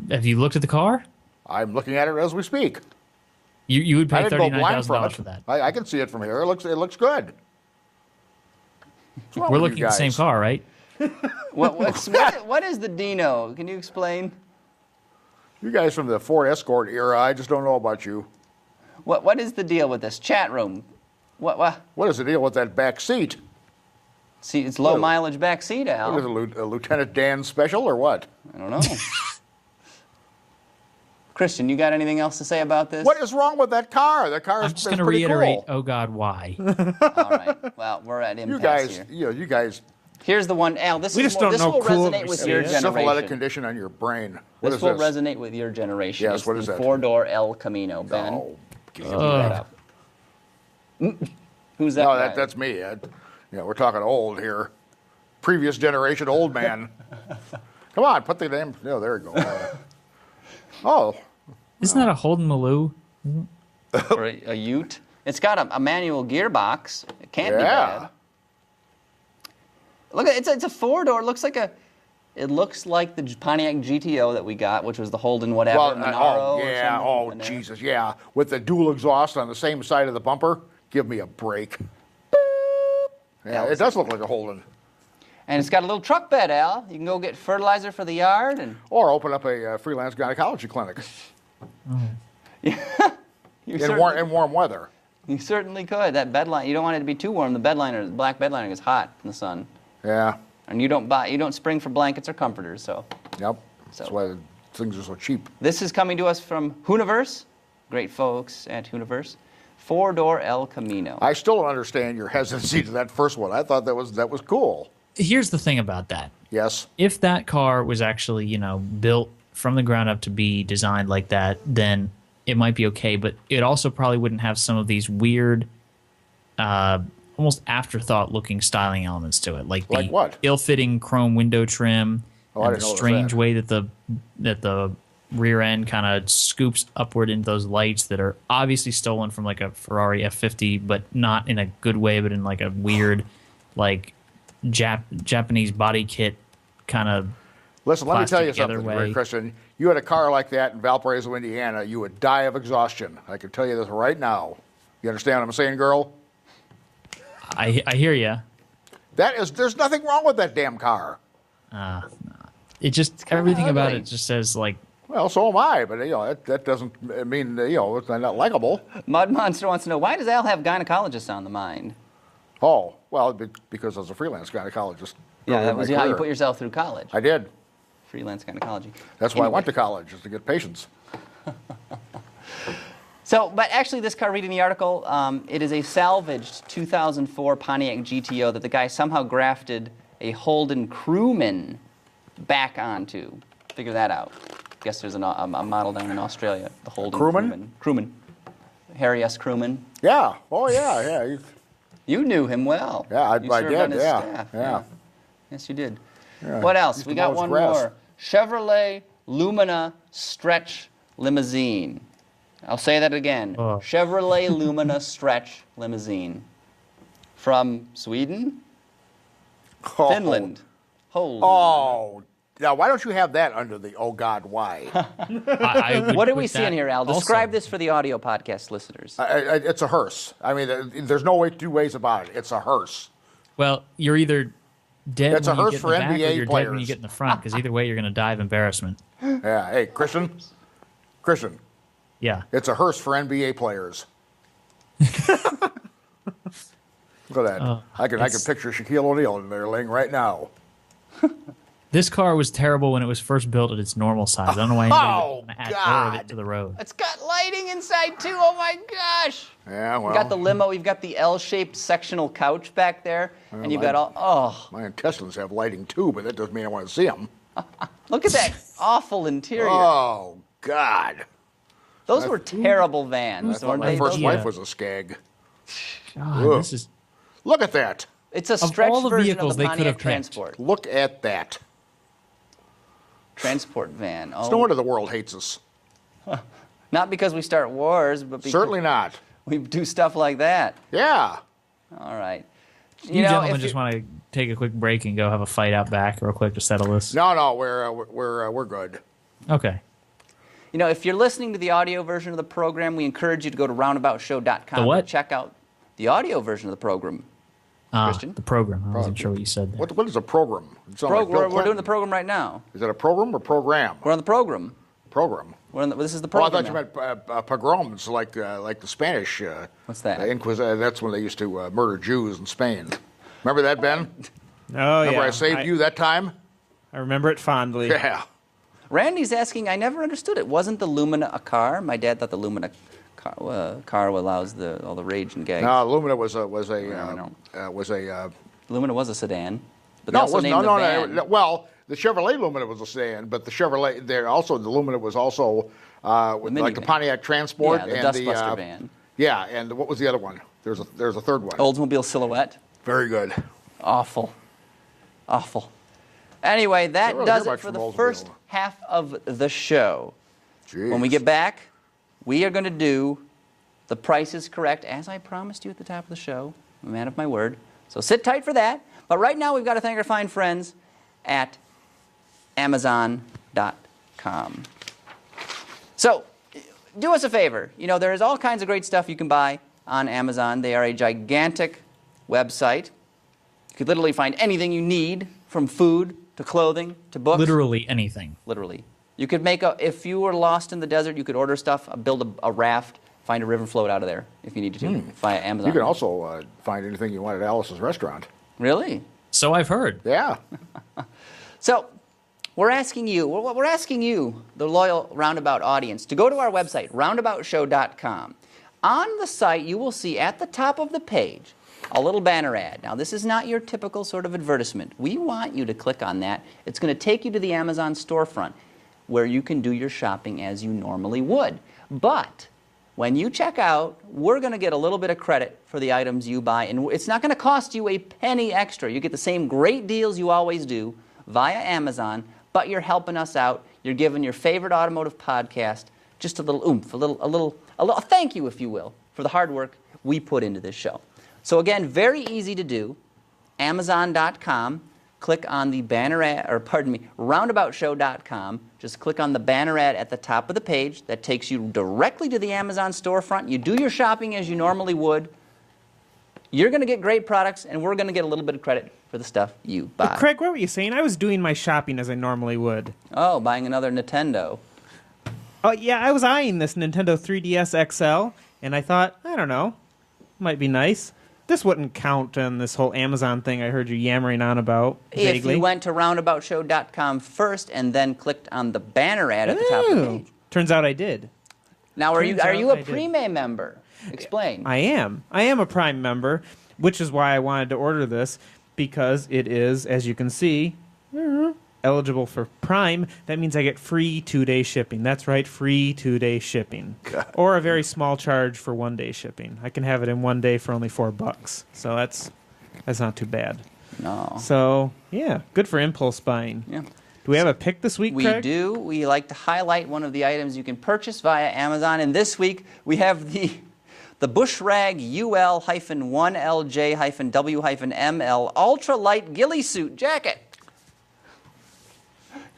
[SPEAKER 3] Have you looked at the car?
[SPEAKER 2] I'm looking at it as we speak.
[SPEAKER 3] You would
[SPEAKER 2] I
[SPEAKER 3] pay
[SPEAKER 2] didn't go blind from
[SPEAKER 3] $39,000
[SPEAKER 2] it.
[SPEAKER 3] for that.
[SPEAKER 2] I can see it from here. It looks good. What's wrong
[SPEAKER 3] We're
[SPEAKER 2] with
[SPEAKER 3] looking
[SPEAKER 2] you
[SPEAKER 3] at the same
[SPEAKER 2] guys?
[SPEAKER 3] car, right?
[SPEAKER 1] What is the Dino? Can you explain?
[SPEAKER 2] You guys from the Ford Escort era, I just don't know about you.
[SPEAKER 1] What is the deal with this chat room? What?
[SPEAKER 2] What is the deal with that back seat?
[SPEAKER 1] See, it's low mileage back seat, Al.
[SPEAKER 2] What is it, a Lieutenant Dan special or what?
[SPEAKER 1] I don't know. Christian, you got anything else to say about this?
[SPEAKER 2] What is wrong with that car? The car
[SPEAKER 3] I'm
[SPEAKER 2] is
[SPEAKER 3] just going to
[SPEAKER 2] pretty
[SPEAKER 3] reiterate,
[SPEAKER 2] cool.
[SPEAKER 3] oh God, why?
[SPEAKER 1] All right. Well, we're at impasse here.
[SPEAKER 2] You guys.
[SPEAKER 1] Here's the one, Al. This
[SPEAKER 4] We
[SPEAKER 1] is
[SPEAKER 4] just
[SPEAKER 1] more,
[SPEAKER 4] don't
[SPEAKER 1] this
[SPEAKER 4] know
[SPEAKER 1] will
[SPEAKER 4] cool
[SPEAKER 1] resonate with your
[SPEAKER 4] Mercedes.
[SPEAKER 2] Syphilitic
[SPEAKER 1] generation.
[SPEAKER 2] condition on your brain. What
[SPEAKER 1] This
[SPEAKER 2] is
[SPEAKER 1] will
[SPEAKER 2] this?
[SPEAKER 1] resonate with your generation.
[SPEAKER 2] Yes,
[SPEAKER 1] It's
[SPEAKER 2] what is
[SPEAKER 1] the
[SPEAKER 2] that?
[SPEAKER 1] four-door El Camino, Ben.
[SPEAKER 2] Oh,
[SPEAKER 1] Give me that up. Who's that?
[SPEAKER 2] no,
[SPEAKER 1] guy?
[SPEAKER 2] that's me. We're talking old here. Previous generation old man. Come on, put the name. No, there you go.
[SPEAKER 3] Isn't that a Holden Maloo?
[SPEAKER 1] Or a Ute. It's got a manual gearbox. It can't be
[SPEAKER 2] Yeah.
[SPEAKER 1] bad. Look, it's a four-door. It looks like the Pontiac GTO that we got, which was the Holden whatever, Monaro. or something.
[SPEAKER 2] Oh,
[SPEAKER 1] And there.
[SPEAKER 2] Jesus, yeah. With the dual exhaust on the same side of the bumper. Give me a break. Yeah, it does look like a Holden.
[SPEAKER 1] And it's got a little truck bed, Al. You can go get fertilizer for the yard and
[SPEAKER 2] Or open up a freelance gynecology clinic
[SPEAKER 1] you
[SPEAKER 2] in warm weather.
[SPEAKER 1] You certainly could. That bedline, you don't want it to be too warm. The black bedliner is hot in the sun.
[SPEAKER 2] Yeah.
[SPEAKER 1] And you don't spring for blankets or comforters, so.
[SPEAKER 2] Yep.
[SPEAKER 1] So-
[SPEAKER 2] That's why things are so cheap.
[SPEAKER 1] This is coming to us from Hooniverse. Great folks at Hooniverse. Four-door El Camino.
[SPEAKER 2] I still don't understand your hesitancy to that first one. I thought that was cool.
[SPEAKER 3] Here's the thing about that.
[SPEAKER 2] Yes.
[SPEAKER 3] If that car was actually, built from the ground up to be designed like that, then it might be okay, but it also probably wouldn't have some of these weird, almost afterthought-looking styling elements to it, like the
[SPEAKER 2] what?
[SPEAKER 3] ill-fitting chrome window trim,
[SPEAKER 2] Oh, I
[SPEAKER 3] and
[SPEAKER 2] didn't
[SPEAKER 3] the
[SPEAKER 2] know it was
[SPEAKER 3] strange
[SPEAKER 2] that.
[SPEAKER 3] way that the rear end kind of scoops upward into those lights that are obviously stolen from like a Ferrari F50, but not in a good way, but in like a weird, like Japanese body kit kind of.
[SPEAKER 2] Listen, let me tell you
[SPEAKER 3] plastic
[SPEAKER 2] something,
[SPEAKER 3] way.
[SPEAKER 2] Christian. You had a car like that in Valparaiso, Indiana, you would die of exhaustion. I can tell you this right now. You understand what I'm saying, girl?
[SPEAKER 3] I hear you.
[SPEAKER 2] There's nothing wrong with that damn car.
[SPEAKER 3] It just everything about
[SPEAKER 1] ugly.
[SPEAKER 3] it just says like.
[SPEAKER 2] Well, so am I, but that doesn't mean it's not likable.
[SPEAKER 1] Mud Monster wants to know, why does Al have gynecologists on the mind?
[SPEAKER 2] Oh, well, because I was a freelance gynecologist.
[SPEAKER 1] Yeah,
[SPEAKER 2] early
[SPEAKER 1] that
[SPEAKER 2] in
[SPEAKER 1] was
[SPEAKER 2] my
[SPEAKER 1] how you
[SPEAKER 2] career.
[SPEAKER 1] put yourself through college.
[SPEAKER 2] I did.
[SPEAKER 1] Freelance gynecology.
[SPEAKER 2] That's why I
[SPEAKER 1] Anyway.
[SPEAKER 2] went to college, is to get patients.
[SPEAKER 1] So, but actually, this car, reading the article, it is a salvaged 2004 Pontiac GTO that the guy somehow grafted a Holden Crewman back onto. Figure that out. Guess there's a model down in Australia, the Holden
[SPEAKER 2] Crewman?
[SPEAKER 1] Crewman. Harry S. Crewman.
[SPEAKER 2] Yeah. Oh, yeah.
[SPEAKER 1] You knew him well.
[SPEAKER 2] Yeah,
[SPEAKER 1] You
[SPEAKER 2] I
[SPEAKER 1] served
[SPEAKER 2] did.
[SPEAKER 1] on his
[SPEAKER 2] Yeah.
[SPEAKER 1] staff.
[SPEAKER 2] Yeah.
[SPEAKER 1] Yes, you did.
[SPEAKER 2] Yeah.
[SPEAKER 1] What else?
[SPEAKER 2] Used
[SPEAKER 1] We
[SPEAKER 2] to
[SPEAKER 1] got
[SPEAKER 2] mow his
[SPEAKER 1] one
[SPEAKER 2] grass.
[SPEAKER 1] more. Chevrolet Lumina Stretch Limousine. I'll say that again.
[SPEAKER 3] Oh.
[SPEAKER 1] Chevrolet Lumina Stretch Limousine. From Sweden?
[SPEAKER 2] Oh.
[SPEAKER 1] Finland. Holy.
[SPEAKER 2] Oh. Now, why don't you have that under the, oh, God, why?
[SPEAKER 3] I would
[SPEAKER 1] What are
[SPEAKER 3] put
[SPEAKER 1] we
[SPEAKER 3] that
[SPEAKER 1] seeing here, Al?
[SPEAKER 3] also.
[SPEAKER 1] Describe this for the audio podcast listeners.
[SPEAKER 2] It's a hearse. I mean, there's no two ways about it. It's a hearse.
[SPEAKER 3] Well, you're either dead
[SPEAKER 2] It's a
[SPEAKER 3] when you
[SPEAKER 2] hearse
[SPEAKER 3] get in
[SPEAKER 2] for
[SPEAKER 3] the back, or
[SPEAKER 2] NBA
[SPEAKER 3] you're dead when you
[SPEAKER 2] players.
[SPEAKER 3] get in the front, because either way you're going to die of embarrassment.
[SPEAKER 2] Yeah. Hey, Christian,
[SPEAKER 3] Yeah.
[SPEAKER 2] it's a hearse for NBA players. Look at that. I can picture Shaquille O'Neal in there laying right now.
[SPEAKER 3] This car was terrible when it was first built at its normal size. I don't know why anybody would add more of it to the road.
[SPEAKER 1] It's got lighting inside, too. Oh, my gosh.
[SPEAKER 2] Yeah, well.
[SPEAKER 1] We've got the limo. We've got the L-shaped sectional couch back there. And you've got all... Oh,
[SPEAKER 2] My intestines have lighting too, but that doesn't mean I want to see them.
[SPEAKER 1] look at that awful interior.
[SPEAKER 2] Oh, God.
[SPEAKER 1] Those were terrible vans,
[SPEAKER 2] I thought
[SPEAKER 1] weren't
[SPEAKER 2] my
[SPEAKER 1] they?
[SPEAKER 2] first
[SPEAKER 3] Yeah.
[SPEAKER 2] wife was a skag.
[SPEAKER 3] God,
[SPEAKER 2] Ugh.
[SPEAKER 3] this is
[SPEAKER 2] Look at that.
[SPEAKER 1] It's a stretch
[SPEAKER 3] all the
[SPEAKER 1] version
[SPEAKER 3] vehicles
[SPEAKER 1] of the
[SPEAKER 3] they could
[SPEAKER 1] Pontiac
[SPEAKER 3] have picked.
[SPEAKER 1] Transport.
[SPEAKER 2] Look at that.
[SPEAKER 1] Transport van.
[SPEAKER 2] It's no
[SPEAKER 1] Oh,
[SPEAKER 2] wonder the world hates us.
[SPEAKER 1] not because we start wars, but because
[SPEAKER 2] Certainly not.
[SPEAKER 1] we do stuff like that.
[SPEAKER 2] Yeah.
[SPEAKER 1] All right.
[SPEAKER 3] you
[SPEAKER 1] know,
[SPEAKER 3] gentlemen
[SPEAKER 1] if
[SPEAKER 3] just
[SPEAKER 1] you-
[SPEAKER 3] want to take a quick break and go have a fight out back real quick to settle this.
[SPEAKER 2] No, we're good.
[SPEAKER 3] Okay.
[SPEAKER 1] You know, if you're listening to the audio version of the program, we encourage you to go to roundaboutshow.com
[SPEAKER 3] The what?
[SPEAKER 1] to check out the audio version of the program. Christian?
[SPEAKER 3] The program. I wasn't sure what you said there.
[SPEAKER 2] What is a program? It sounds like Bill
[SPEAKER 1] We're doing
[SPEAKER 2] Clinton.
[SPEAKER 1] the program right now.
[SPEAKER 2] Is that a program or program?
[SPEAKER 1] We're on the program.
[SPEAKER 2] Program.
[SPEAKER 1] This is the
[SPEAKER 2] Oh, I
[SPEAKER 1] program.
[SPEAKER 2] thought you
[SPEAKER 1] now.
[SPEAKER 2] meant pogroms, like the Spanish.
[SPEAKER 1] What's that?
[SPEAKER 2] That's when they used to murder Jews in Spain. Remember that, Ben?
[SPEAKER 4] Oh,
[SPEAKER 2] Remember
[SPEAKER 4] yeah.
[SPEAKER 2] I saved you that time?
[SPEAKER 4] I remember it fondly.
[SPEAKER 2] Yeah.
[SPEAKER 1] Randy's asking, I never understood it. Wasn't the Lumina a car? My dad thought the Lumina car allows all the rage and gags.
[SPEAKER 2] No, Lumina was a
[SPEAKER 1] Lumina was a sedan. But
[SPEAKER 2] no,
[SPEAKER 1] they
[SPEAKER 2] it
[SPEAKER 1] also
[SPEAKER 2] wasn't.
[SPEAKER 1] named
[SPEAKER 2] No,
[SPEAKER 1] the
[SPEAKER 2] no,
[SPEAKER 1] van.
[SPEAKER 2] no. Well, the Chevrolet Lumina was a sedan, but the Chevrolet the Lumina was also like the
[SPEAKER 1] minivan.
[SPEAKER 2] Pontiac Transport
[SPEAKER 1] Yeah, the
[SPEAKER 2] and
[SPEAKER 1] Dustbuster van.
[SPEAKER 2] Yeah, and what was the other one? There's a third one.
[SPEAKER 1] Oldsmobile Silhouette.
[SPEAKER 2] Very good.
[SPEAKER 1] Awful. Awful. Anyway, that
[SPEAKER 2] really
[SPEAKER 1] does
[SPEAKER 2] hear
[SPEAKER 1] it
[SPEAKER 2] much
[SPEAKER 1] for
[SPEAKER 2] from
[SPEAKER 1] the
[SPEAKER 2] Oldsmobile.
[SPEAKER 1] first half of the show.
[SPEAKER 2] Jeez.
[SPEAKER 1] When we get back, we are going to do The Price is Correct, as I promised you at the top of the show. I'm a man of my word. So sit tight for that. But right now, we've got to thank our fine friends at Amazon.com. So do us a favor. You know, there is all kinds of great stuff you can buy on Amazon. They are a gigantic website. You could literally find anything you need, from food to clothing to books.
[SPEAKER 3] Literally anything.
[SPEAKER 1] Literally. You could if you were lost in the desert, you could order stuff, build a raft, find a river float out of there if you needed to via Amazon.
[SPEAKER 2] You can also find anything you want at Alice's restaurant.
[SPEAKER 1] Really?
[SPEAKER 3] So I've heard.
[SPEAKER 2] Yeah.
[SPEAKER 1] So we're asking you, the loyal Roundabout audience, to go to our website, roundaboutshow.com. On the site, you will see at the top of the page a little banner ad. Now, this is not your typical sort of advertisement. We want you to click on that. It's going to take you to the Amazon storefront. where you can do your shopping as you normally would. But when you check out, we're going to get a little bit of credit for the items you buy, and it's not going to cost you a penny extra. You get the same great deals you always do via Amazon, but you're helping us out. You're giving your favorite automotive podcast just a little oomph, a little thank you, if you will, for the hard work we put into this show. So again, very easy to do. Amazon.com. Click on the banner ad, or pardon me, roundaboutshow.com. Just click on the banner ad at the top of the page. That takes you directly to the Amazon storefront. You do your shopping as you normally would. You're going to get great products, and we're going to get a little bit of credit for the stuff you buy.
[SPEAKER 4] But Craig, what were you saying? I was doing my shopping as I normally would.
[SPEAKER 1] Oh, buying another Nintendo.
[SPEAKER 4] Oh, yeah, I was eyeing this Nintendo 3DS XL, and I thought, I don't know, might be nice. This wouldn't count on this whole Amazon thing I heard you yammering on about vaguely.
[SPEAKER 1] If you went to roundaboutshow.com first and then clicked on the banner ad at the top of the page.
[SPEAKER 4] Turns out I did.
[SPEAKER 1] Now, are you a
[SPEAKER 4] I did.
[SPEAKER 1] Prime member? Explain.
[SPEAKER 4] I am. I am a Prime member, which is why I wanted to order this, because it is, as you can see, eligible for Prime. That means I get free 2-day shipping. That's right, free 2-day shipping.
[SPEAKER 2] God.
[SPEAKER 4] Or a very small charge for 1-day shipping. I can have it in 1 day for only $4. So that's not too bad.
[SPEAKER 1] No.
[SPEAKER 4] So, yeah, good for impulse buying.
[SPEAKER 1] Yeah.
[SPEAKER 4] Do we have a pick this week,
[SPEAKER 1] We
[SPEAKER 4] Craig?
[SPEAKER 1] do. We like to highlight one of the items you can purchase via Amazon. And this week, we have the Bushrag UL-1LJ-W-ML Ultralight Ghillie Suit Jacket.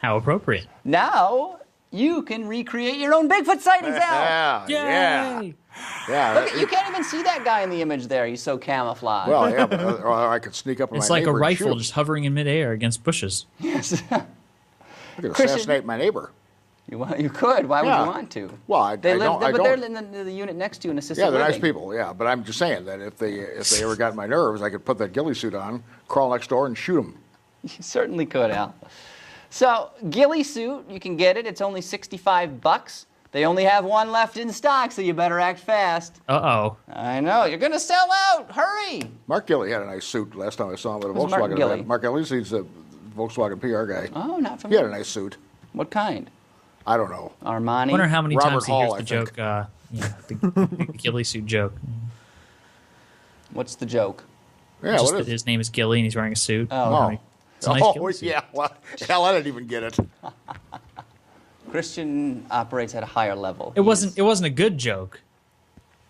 [SPEAKER 3] How appropriate.
[SPEAKER 1] Now, you can recreate your own Bigfoot sightings out.
[SPEAKER 2] Yeah.
[SPEAKER 3] Yay!
[SPEAKER 2] Yeah.
[SPEAKER 1] Look, you can't even see that guy in the image there. He's so camouflaged.
[SPEAKER 2] Well, yeah, but I could sneak up on
[SPEAKER 3] It's
[SPEAKER 2] my
[SPEAKER 3] like a
[SPEAKER 2] neighbor and
[SPEAKER 3] rifle
[SPEAKER 2] shoot him.
[SPEAKER 3] just hovering in midair against bushes.
[SPEAKER 1] Yes.
[SPEAKER 2] I could
[SPEAKER 1] Christian-
[SPEAKER 2] assassinate my neighbor.
[SPEAKER 1] You could. Why would
[SPEAKER 2] Yeah.
[SPEAKER 1] you want to?
[SPEAKER 2] Well, I
[SPEAKER 1] They're
[SPEAKER 2] don't.
[SPEAKER 1] in the unit next to you in assisted
[SPEAKER 2] Yeah, they're nice
[SPEAKER 1] living.
[SPEAKER 2] people. Yeah, but I'm just saying that if they ever got my nerves, I could put that ghillie suit on, crawl next door, and shoot them.
[SPEAKER 1] You certainly could, Al. So, ghillie suit, you can get it. It's only $65. They only have one left in stock, so you better act fast.
[SPEAKER 3] Uh-oh.
[SPEAKER 1] I know. You're going to sell out. Hurry.
[SPEAKER 2] Mark Gilley had a nice suit last time I saw him at a
[SPEAKER 1] Who's
[SPEAKER 2] Volkswagen
[SPEAKER 1] Mark Gilley?
[SPEAKER 2] event. Mark Gilley, he's a Volkswagen PR guy.
[SPEAKER 1] Oh, not
[SPEAKER 2] He
[SPEAKER 1] familiar.
[SPEAKER 2] had a nice suit.
[SPEAKER 1] What kind?
[SPEAKER 2] I don't know.
[SPEAKER 1] Armani?
[SPEAKER 3] I wonder how many
[SPEAKER 2] Robert
[SPEAKER 3] times he
[SPEAKER 2] Hall,
[SPEAKER 3] hears the
[SPEAKER 2] I
[SPEAKER 3] joke, the ghillie suit joke.
[SPEAKER 1] What's the joke?
[SPEAKER 2] Yeah,
[SPEAKER 3] Just
[SPEAKER 2] what
[SPEAKER 3] that
[SPEAKER 2] is
[SPEAKER 3] his name is Gilly and he's wearing a suit.
[SPEAKER 1] Oh.
[SPEAKER 3] It's a nice
[SPEAKER 2] Oh,
[SPEAKER 3] ghillie suit.
[SPEAKER 2] yeah. Well, hell, I didn't even get it.
[SPEAKER 1] Christian operates at a higher level.
[SPEAKER 3] It wasn't a good joke,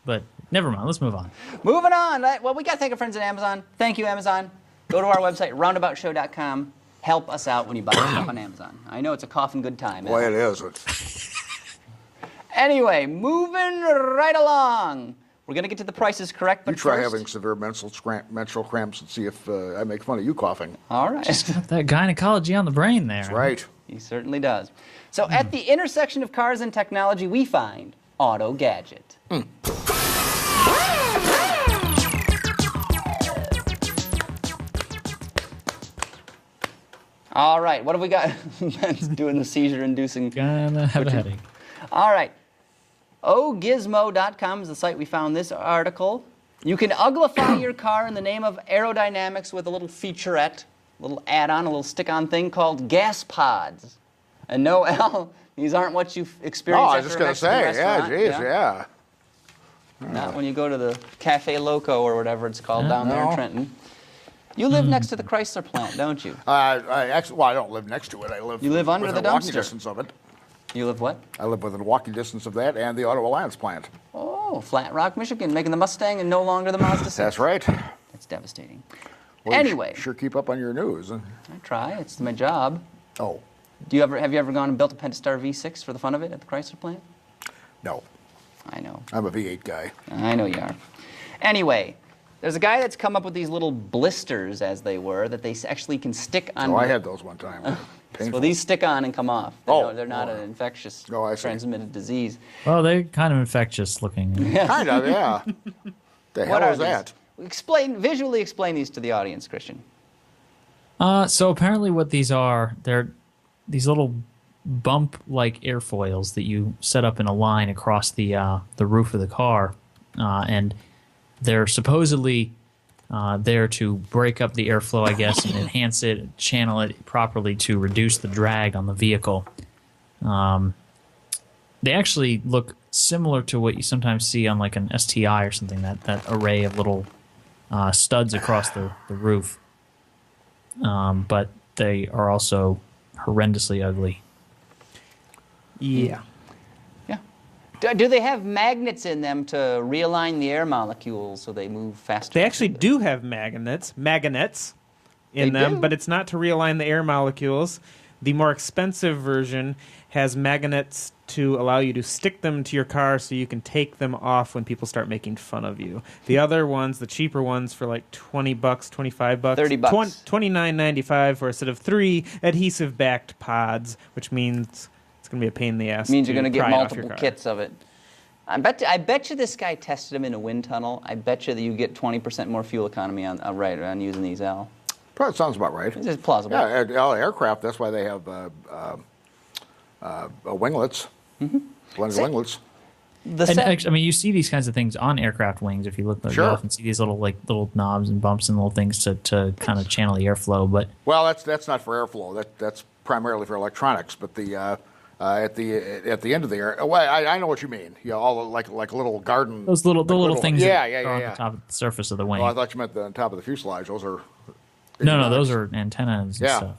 [SPEAKER 3] but never mind. Let's move on.
[SPEAKER 1] Moving on. Well, we got to thank our friends at Amazon. Thank you, Amazon. Go to our website, roundaboutshow.com. Help us out when you buy stuff on Amazon. I know it's a coughing good time.
[SPEAKER 2] Boy,
[SPEAKER 1] Al.
[SPEAKER 2] it is.
[SPEAKER 1] Anyway, moving right along. We're going to get to the prices correct, but
[SPEAKER 2] You try
[SPEAKER 1] first,
[SPEAKER 2] having severe menstrual cramps and see if I make fun of you coughing.
[SPEAKER 1] all right.
[SPEAKER 3] That gynecology on the brain there.
[SPEAKER 2] That's right.
[SPEAKER 1] He certainly does. So at the intersection of cars and technology, we find Auto Gadget. All right, what have we got? Ben's doing the seizure-inducing.
[SPEAKER 3] Gonna have a headache.
[SPEAKER 1] All right. ogizmo.com is the site we found this article. You can uglify your car in the name of aerodynamics with a little featurette, a little add-on, a little stick-on thing called gas pods. And no, Al, these aren't what you've
[SPEAKER 2] Oh,
[SPEAKER 1] experienced
[SPEAKER 2] I
[SPEAKER 1] at
[SPEAKER 2] was
[SPEAKER 1] the
[SPEAKER 2] just going to
[SPEAKER 1] Mexican
[SPEAKER 2] say, yeah,
[SPEAKER 1] restaurant,
[SPEAKER 2] geez, yeah.
[SPEAKER 1] Not when you go to the Cafe Loco or whatever it's called down there in
[SPEAKER 2] No.
[SPEAKER 1] Trenton. You live next to the Chrysler plant, don't you?
[SPEAKER 2] I don't live next to it. I live.
[SPEAKER 1] You live under
[SPEAKER 2] within
[SPEAKER 1] the
[SPEAKER 2] walking
[SPEAKER 1] dumpster.
[SPEAKER 2] distance of it.
[SPEAKER 1] You live what?
[SPEAKER 2] I live within walking distance of that and the Auto Alliance plant.
[SPEAKER 1] Oh, Flat Rock, Michigan, making the Mustang and no longer the Mazda 6.
[SPEAKER 2] That's right.
[SPEAKER 1] That's devastating.
[SPEAKER 2] Well, you
[SPEAKER 1] Anyway.
[SPEAKER 2] sure keep up on your news.
[SPEAKER 1] I try. It's my job.
[SPEAKER 2] Oh,
[SPEAKER 1] Have you ever gone and built a Pentastar V6 for the fun of it at the Chrysler plant?
[SPEAKER 2] no.
[SPEAKER 1] I know.
[SPEAKER 2] I'm a V8 guy.
[SPEAKER 1] I know you are. Anyway, there's a guy that's come up with these little blisters, as they were, that they actually can stick on.
[SPEAKER 2] Oh, I had those one time. Painful.
[SPEAKER 1] Well, these stick on and come off. They're not an infectious
[SPEAKER 2] Oh, I see.
[SPEAKER 1] transmitted disease.
[SPEAKER 3] Well, they're kind of infectious looking.
[SPEAKER 2] Kind of, yeah. The hell
[SPEAKER 1] What are
[SPEAKER 2] is that?
[SPEAKER 1] these? Visually explain these to the audience, Christian.
[SPEAKER 3] So apparently what these are, they're these little bump-like airfoils that you set up in a line across the roof of the car, and they're supposedly there to break up the airflow, I guess, and enhance it, channel it properly to reduce the drag on the vehicle. They actually look similar to what you sometimes see on like an STI or something, that array of little studs across the roof. But they are also horrendously ugly.
[SPEAKER 4] Yeah.
[SPEAKER 1] Yeah. Do they have magnets in them to realign the air molecules so they move faster?
[SPEAKER 4] They actually do have magnets in
[SPEAKER 1] They
[SPEAKER 4] them,
[SPEAKER 1] do?
[SPEAKER 4] but it's not to realign the air molecules. The more expensive version has magnets to allow you to stick them to your car so you can take them off when people start making fun of you. The other ones, the cheaper ones for like $20, $25,
[SPEAKER 1] $30.
[SPEAKER 4] $29.95 for a set of 3 adhesive-backed pods, which means it's going to be a pain in the ass.
[SPEAKER 1] Means you're
[SPEAKER 4] to
[SPEAKER 1] going to get
[SPEAKER 4] pry it off your
[SPEAKER 1] multiple
[SPEAKER 4] car.
[SPEAKER 1] kits of it. I bet you this guy tested them in a wind tunnel. I bet you that you get 20% more fuel economy on using these, Al.
[SPEAKER 2] Probably sounds about right.
[SPEAKER 1] This is plausible.
[SPEAKER 2] Yeah, aircraft, that's why they have winglets, blended winglets.
[SPEAKER 3] I mean, you see these kinds of things on aircraft wings. If you look, you often see these little knobs and bumps and little things to kind of channel the airflow. But
[SPEAKER 2] Well, that's not for airflow. That's primarily for electronics. But the at the end of the air, well, I know what you mean. Yeah, all like little garden.
[SPEAKER 3] those little things
[SPEAKER 2] Yeah,
[SPEAKER 3] that are on the top of the surface of the wing.
[SPEAKER 2] Oh, I thought you meant the top of the fuselage. Those are.
[SPEAKER 3] No, those are antennas and
[SPEAKER 2] Yeah.
[SPEAKER 3] stuff.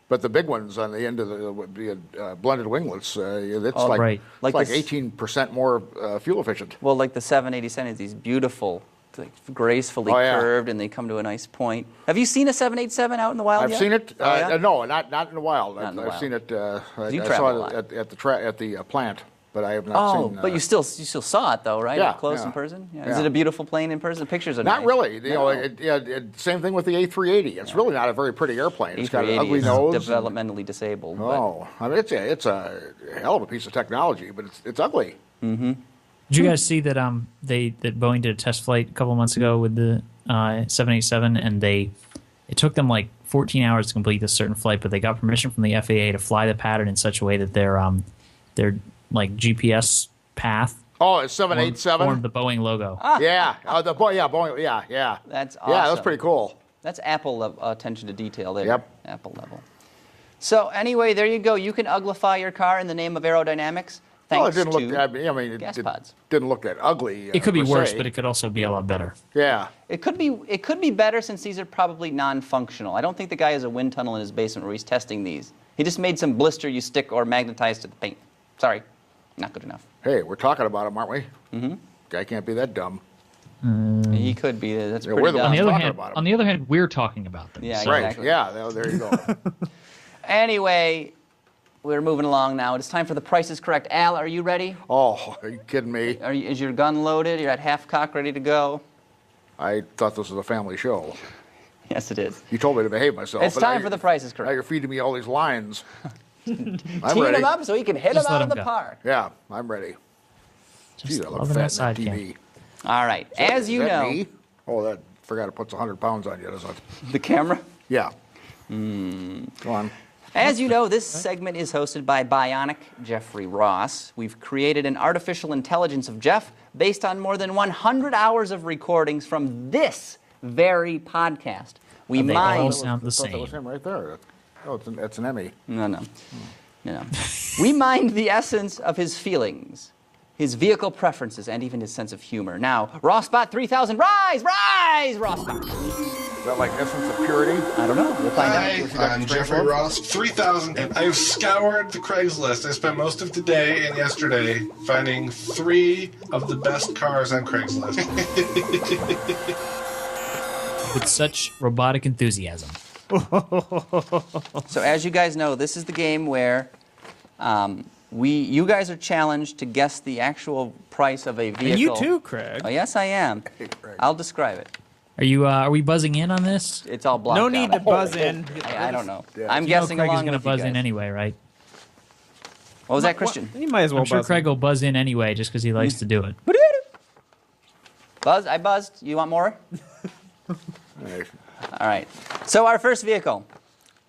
[SPEAKER 2] But the big ones on the end of the blended winglets, it's
[SPEAKER 3] Oh,
[SPEAKER 2] like
[SPEAKER 3] right.
[SPEAKER 2] it's
[SPEAKER 1] Like
[SPEAKER 2] like
[SPEAKER 1] this-
[SPEAKER 2] 18% more fuel efficient.
[SPEAKER 1] Well, like the 787 is these beautiful, like gracefully
[SPEAKER 2] Oh, yeah.
[SPEAKER 1] curved, and they come to a nice point. Have you seen a 787 out in the wild
[SPEAKER 2] I've
[SPEAKER 1] yet?
[SPEAKER 2] seen it.
[SPEAKER 1] Oh, yeah?
[SPEAKER 2] No, not in the wild.
[SPEAKER 1] Not in the
[SPEAKER 2] I've
[SPEAKER 1] wild.
[SPEAKER 2] seen it. I
[SPEAKER 1] You
[SPEAKER 2] saw
[SPEAKER 1] travel a
[SPEAKER 2] it at the plant, but I have not
[SPEAKER 1] Oh,
[SPEAKER 2] seen.
[SPEAKER 1] but you still saw it though, right?
[SPEAKER 2] Yeah,
[SPEAKER 1] Up close
[SPEAKER 2] yeah.
[SPEAKER 1] in person. Yeah. Is
[SPEAKER 2] Yeah.
[SPEAKER 1] it a beautiful plane in person? The pictures are
[SPEAKER 2] Not
[SPEAKER 1] nice.
[SPEAKER 2] really. You know,
[SPEAKER 1] No.
[SPEAKER 2] same thing with the A380. It's really not a very pretty airplane. It's got an
[SPEAKER 1] A380
[SPEAKER 2] ugly
[SPEAKER 1] is
[SPEAKER 2] nose.
[SPEAKER 1] developmentally disabled.
[SPEAKER 2] Oh, I mean, it's a hell of a piece of technology, but it's ugly.
[SPEAKER 3] Did you guys see that that Boeing did a test flight a couple of months ago with the 787, and it took them like 14 hours to complete this certain flight, but they got permission from the FAA to fly the pattern in such a way that their like GPS path
[SPEAKER 2] Oh, it's 787.
[SPEAKER 3] formed the Boeing logo.
[SPEAKER 2] Yeah. Boeing. Yeah.
[SPEAKER 1] That's
[SPEAKER 2] Yeah, that's
[SPEAKER 1] awesome.
[SPEAKER 2] pretty cool.
[SPEAKER 1] That's Apple attention to detail there.
[SPEAKER 2] Yep.
[SPEAKER 1] Apple level. So anyway, there you go. You can uglify your car in the name of aerodynamics.
[SPEAKER 2] Well,
[SPEAKER 1] Thanks
[SPEAKER 2] it didn't
[SPEAKER 1] to
[SPEAKER 2] look. I mean,
[SPEAKER 1] gas pods.
[SPEAKER 2] didn't look that ugly.
[SPEAKER 3] It could be
[SPEAKER 2] per
[SPEAKER 3] worse,
[SPEAKER 2] se.
[SPEAKER 3] but it could also be a lot better.
[SPEAKER 2] Yeah.
[SPEAKER 1] It could be better since these are probably non-functional. I don't think the guy has a wind tunnel in his basement where he's testing these. He just made some blister you stick or magnetize to the paint. Sorry, not good enough.
[SPEAKER 2] Hey, we're talking about him, aren't we? Mm-hmm. Guy can't be that dumb.
[SPEAKER 1] He could be. That's
[SPEAKER 2] Yeah,
[SPEAKER 1] pretty
[SPEAKER 2] we're the
[SPEAKER 1] dumb.
[SPEAKER 2] ones talking
[SPEAKER 6] On
[SPEAKER 2] about him.
[SPEAKER 6] the other hand, we're talking about them.
[SPEAKER 1] Yeah,
[SPEAKER 2] Right.
[SPEAKER 1] exactly.
[SPEAKER 2] Yeah. There you go.
[SPEAKER 1] Anyway, we're moving along now. It's time for the Price is Correct. Al, are you ready?
[SPEAKER 2] Oh, are you kidding me?
[SPEAKER 1] Is your gun loaded? You're at half cock, ready to go?
[SPEAKER 2] I thought this was a family show.
[SPEAKER 1] Yes, it is.
[SPEAKER 2] You told me to behave myself.
[SPEAKER 1] It's
[SPEAKER 2] but
[SPEAKER 1] time
[SPEAKER 2] now
[SPEAKER 1] for the Price is
[SPEAKER 2] Now
[SPEAKER 1] Correct.
[SPEAKER 2] you're feeding me all these lines. I'm
[SPEAKER 1] Teeing
[SPEAKER 2] ready.
[SPEAKER 1] him up so he can hit him
[SPEAKER 3] Just
[SPEAKER 1] out
[SPEAKER 3] let
[SPEAKER 1] of
[SPEAKER 3] him
[SPEAKER 1] the
[SPEAKER 3] go.
[SPEAKER 1] park.
[SPEAKER 2] Yeah, I'm ready.
[SPEAKER 3] Just
[SPEAKER 2] Gee, I look
[SPEAKER 3] loving
[SPEAKER 2] fat
[SPEAKER 3] that
[SPEAKER 2] in that
[SPEAKER 3] side
[SPEAKER 2] TV.
[SPEAKER 1] All right. As you
[SPEAKER 2] Is that
[SPEAKER 1] know,
[SPEAKER 2] me? Oh, that forgot it puts 100 pounds on you, doesn't it?
[SPEAKER 1] the camera.
[SPEAKER 2] Yeah.
[SPEAKER 1] Hmm.
[SPEAKER 2] Go on.
[SPEAKER 1] As you know, this segment is hosted by Bionic Jeffrey Ross. We've created an artificial intelligence of Jeff based on more than 100 hours of recordings from this very podcast. We
[SPEAKER 3] And they all
[SPEAKER 1] mined.
[SPEAKER 3] sound the
[SPEAKER 2] I thought that was
[SPEAKER 3] same.
[SPEAKER 2] him right there. Oh, it's an Emmy.
[SPEAKER 1] No. We mined the essence of his feelings, his vehicle preferences, and even his sense of humor. Now, Rossbot 3000, rise, Rossbot!
[SPEAKER 2] Is that like essence of purity?
[SPEAKER 1] I don't know. We'll find
[SPEAKER 7] Hi,
[SPEAKER 1] out.
[SPEAKER 7] I'm Jeffrey Ross, 3000, and I've scoured the Craigslist. I spent most of today and yesterday finding 3 of the best cars on Craigslist.
[SPEAKER 3] With such robotic enthusiasm.
[SPEAKER 1] So as you guys know, this is the game where you guys are challenged to guess the actual price of a vehicle.
[SPEAKER 4] And you too, Craig.
[SPEAKER 1] Oh, yes, I am.
[SPEAKER 2] Craig.
[SPEAKER 1] I'll describe it.
[SPEAKER 3] Are we buzzing in on this?
[SPEAKER 1] It's all blocked
[SPEAKER 4] No
[SPEAKER 1] out.
[SPEAKER 4] need to buzz in.
[SPEAKER 1] I don't know.
[SPEAKER 2] Yeah.
[SPEAKER 1] I'm
[SPEAKER 3] You know
[SPEAKER 1] guessing
[SPEAKER 3] Craig is
[SPEAKER 1] along
[SPEAKER 3] going to
[SPEAKER 1] with you
[SPEAKER 3] buzz in
[SPEAKER 1] guys.
[SPEAKER 3] anyway, right?
[SPEAKER 1] What was that, Christian?
[SPEAKER 4] You might as well
[SPEAKER 3] I'm sure
[SPEAKER 4] buzz
[SPEAKER 3] Craig
[SPEAKER 4] in.
[SPEAKER 3] will buzz in anyway just because he likes to do it.
[SPEAKER 1] Buzz? I buzzed. You want more?
[SPEAKER 2] Hey,
[SPEAKER 1] All right. So our first vehicle.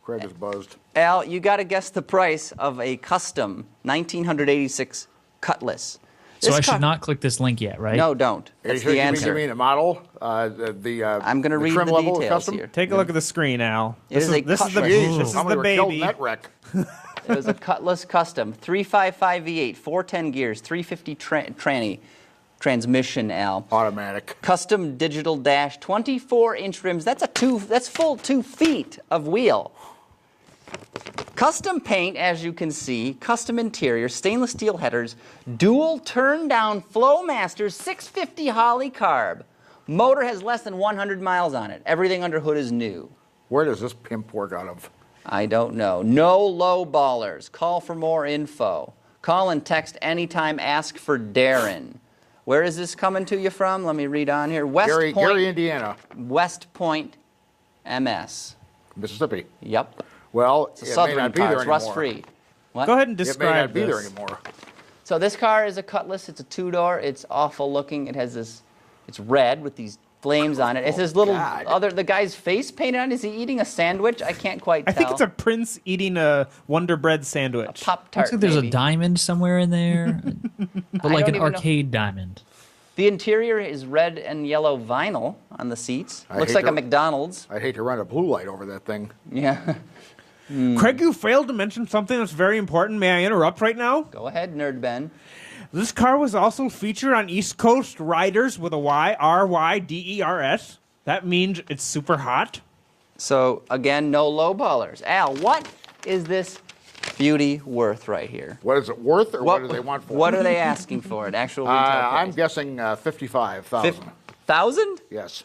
[SPEAKER 2] Craig is buzzed.
[SPEAKER 1] Al, you got to guess the price of a custom 1986 Cutlass.
[SPEAKER 3] So
[SPEAKER 1] This
[SPEAKER 3] I should
[SPEAKER 1] car-
[SPEAKER 3] not click this link yet, right?
[SPEAKER 1] No, don't. That's the
[SPEAKER 2] You
[SPEAKER 1] answer.
[SPEAKER 2] mean a model? The
[SPEAKER 1] I'm going to read
[SPEAKER 2] trim
[SPEAKER 1] the
[SPEAKER 2] level
[SPEAKER 1] details
[SPEAKER 2] custom?
[SPEAKER 1] here.
[SPEAKER 4] Take a look at the screen, Al.
[SPEAKER 1] It is a
[SPEAKER 4] this is the
[SPEAKER 1] Cutlass.
[SPEAKER 2] Jeez,
[SPEAKER 4] this is
[SPEAKER 2] somebody
[SPEAKER 4] the
[SPEAKER 2] were killed in
[SPEAKER 4] baby.
[SPEAKER 2] that wreck.
[SPEAKER 1] It was a Cutlass Custom, 355 V8, 410 gears, 350 tranny transmission, Al.
[SPEAKER 2] Automatic.
[SPEAKER 1] Custom digital dash, 24-inch rims. That's full 2 feet of wheel. Custom paint, as you can see, custom interior, stainless steel headers, dual turn-down Flowmaster 650 Holly carb. Motor has less than 100 miles on it. Everything under hood is new.
[SPEAKER 2] Where does this pimp work out of?
[SPEAKER 1] I don't know. No low ballers. Call for more info. Call and text anytime. Ask for Darren. Where is this coming to you from? Let me read on here.
[SPEAKER 2] Gary, Indiana.
[SPEAKER 1] West Point, MS.
[SPEAKER 2] Mississippi.
[SPEAKER 1] Yep.
[SPEAKER 2] Well,
[SPEAKER 1] It's a
[SPEAKER 2] it may
[SPEAKER 1] Southern
[SPEAKER 2] not be
[SPEAKER 1] car.
[SPEAKER 2] there
[SPEAKER 1] It's
[SPEAKER 2] anymore.
[SPEAKER 1] rust-free. What?
[SPEAKER 4] Go ahead and
[SPEAKER 2] It may
[SPEAKER 4] describe
[SPEAKER 2] not be there
[SPEAKER 4] this.
[SPEAKER 2] anymore.
[SPEAKER 1] So this car is a Cutlass. It's a two-door. It's awful looking. It has this. It's red with these flames on it. It's this little
[SPEAKER 2] God.
[SPEAKER 1] the guy's face painted on. Is he eating a sandwich? I can't quite
[SPEAKER 4] I
[SPEAKER 1] tell.
[SPEAKER 4] think it's a prince eating a Wonder Bread sandwich.
[SPEAKER 1] Pop-Tart.
[SPEAKER 3] Looks like there's
[SPEAKER 1] maybe.
[SPEAKER 3] a diamond somewhere in there, but like
[SPEAKER 1] don't
[SPEAKER 3] an
[SPEAKER 1] even know.
[SPEAKER 3] arcade diamond.
[SPEAKER 1] The interior is red and yellow vinyl on the seats.
[SPEAKER 2] I
[SPEAKER 1] Looks
[SPEAKER 2] hate
[SPEAKER 1] like a
[SPEAKER 2] to-
[SPEAKER 1] McDonald's.
[SPEAKER 2] I'd hate to run a blue light over that thing.
[SPEAKER 1] Yeah.
[SPEAKER 4] Craig, you failed to mention something that's very important. May I interrupt right now?
[SPEAKER 1] Go ahead, Nerd Ben.
[SPEAKER 4] This car was also featured on East Coast Riders with a Y, RYDERS. That means it's super hot.
[SPEAKER 1] So, again, no low ballers. Al, what is this beauty worth right here?
[SPEAKER 2] What is it worth, or what do they want for
[SPEAKER 1] What
[SPEAKER 2] it?
[SPEAKER 1] are they asking for it? Actual retail
[SPEAKER 2] I'm
[SPEAKER 1] price?
[SPEAKER 2] guessing 55,000.
[SPEAKER 1] 50,000?
[SPEAKER 2] Yes.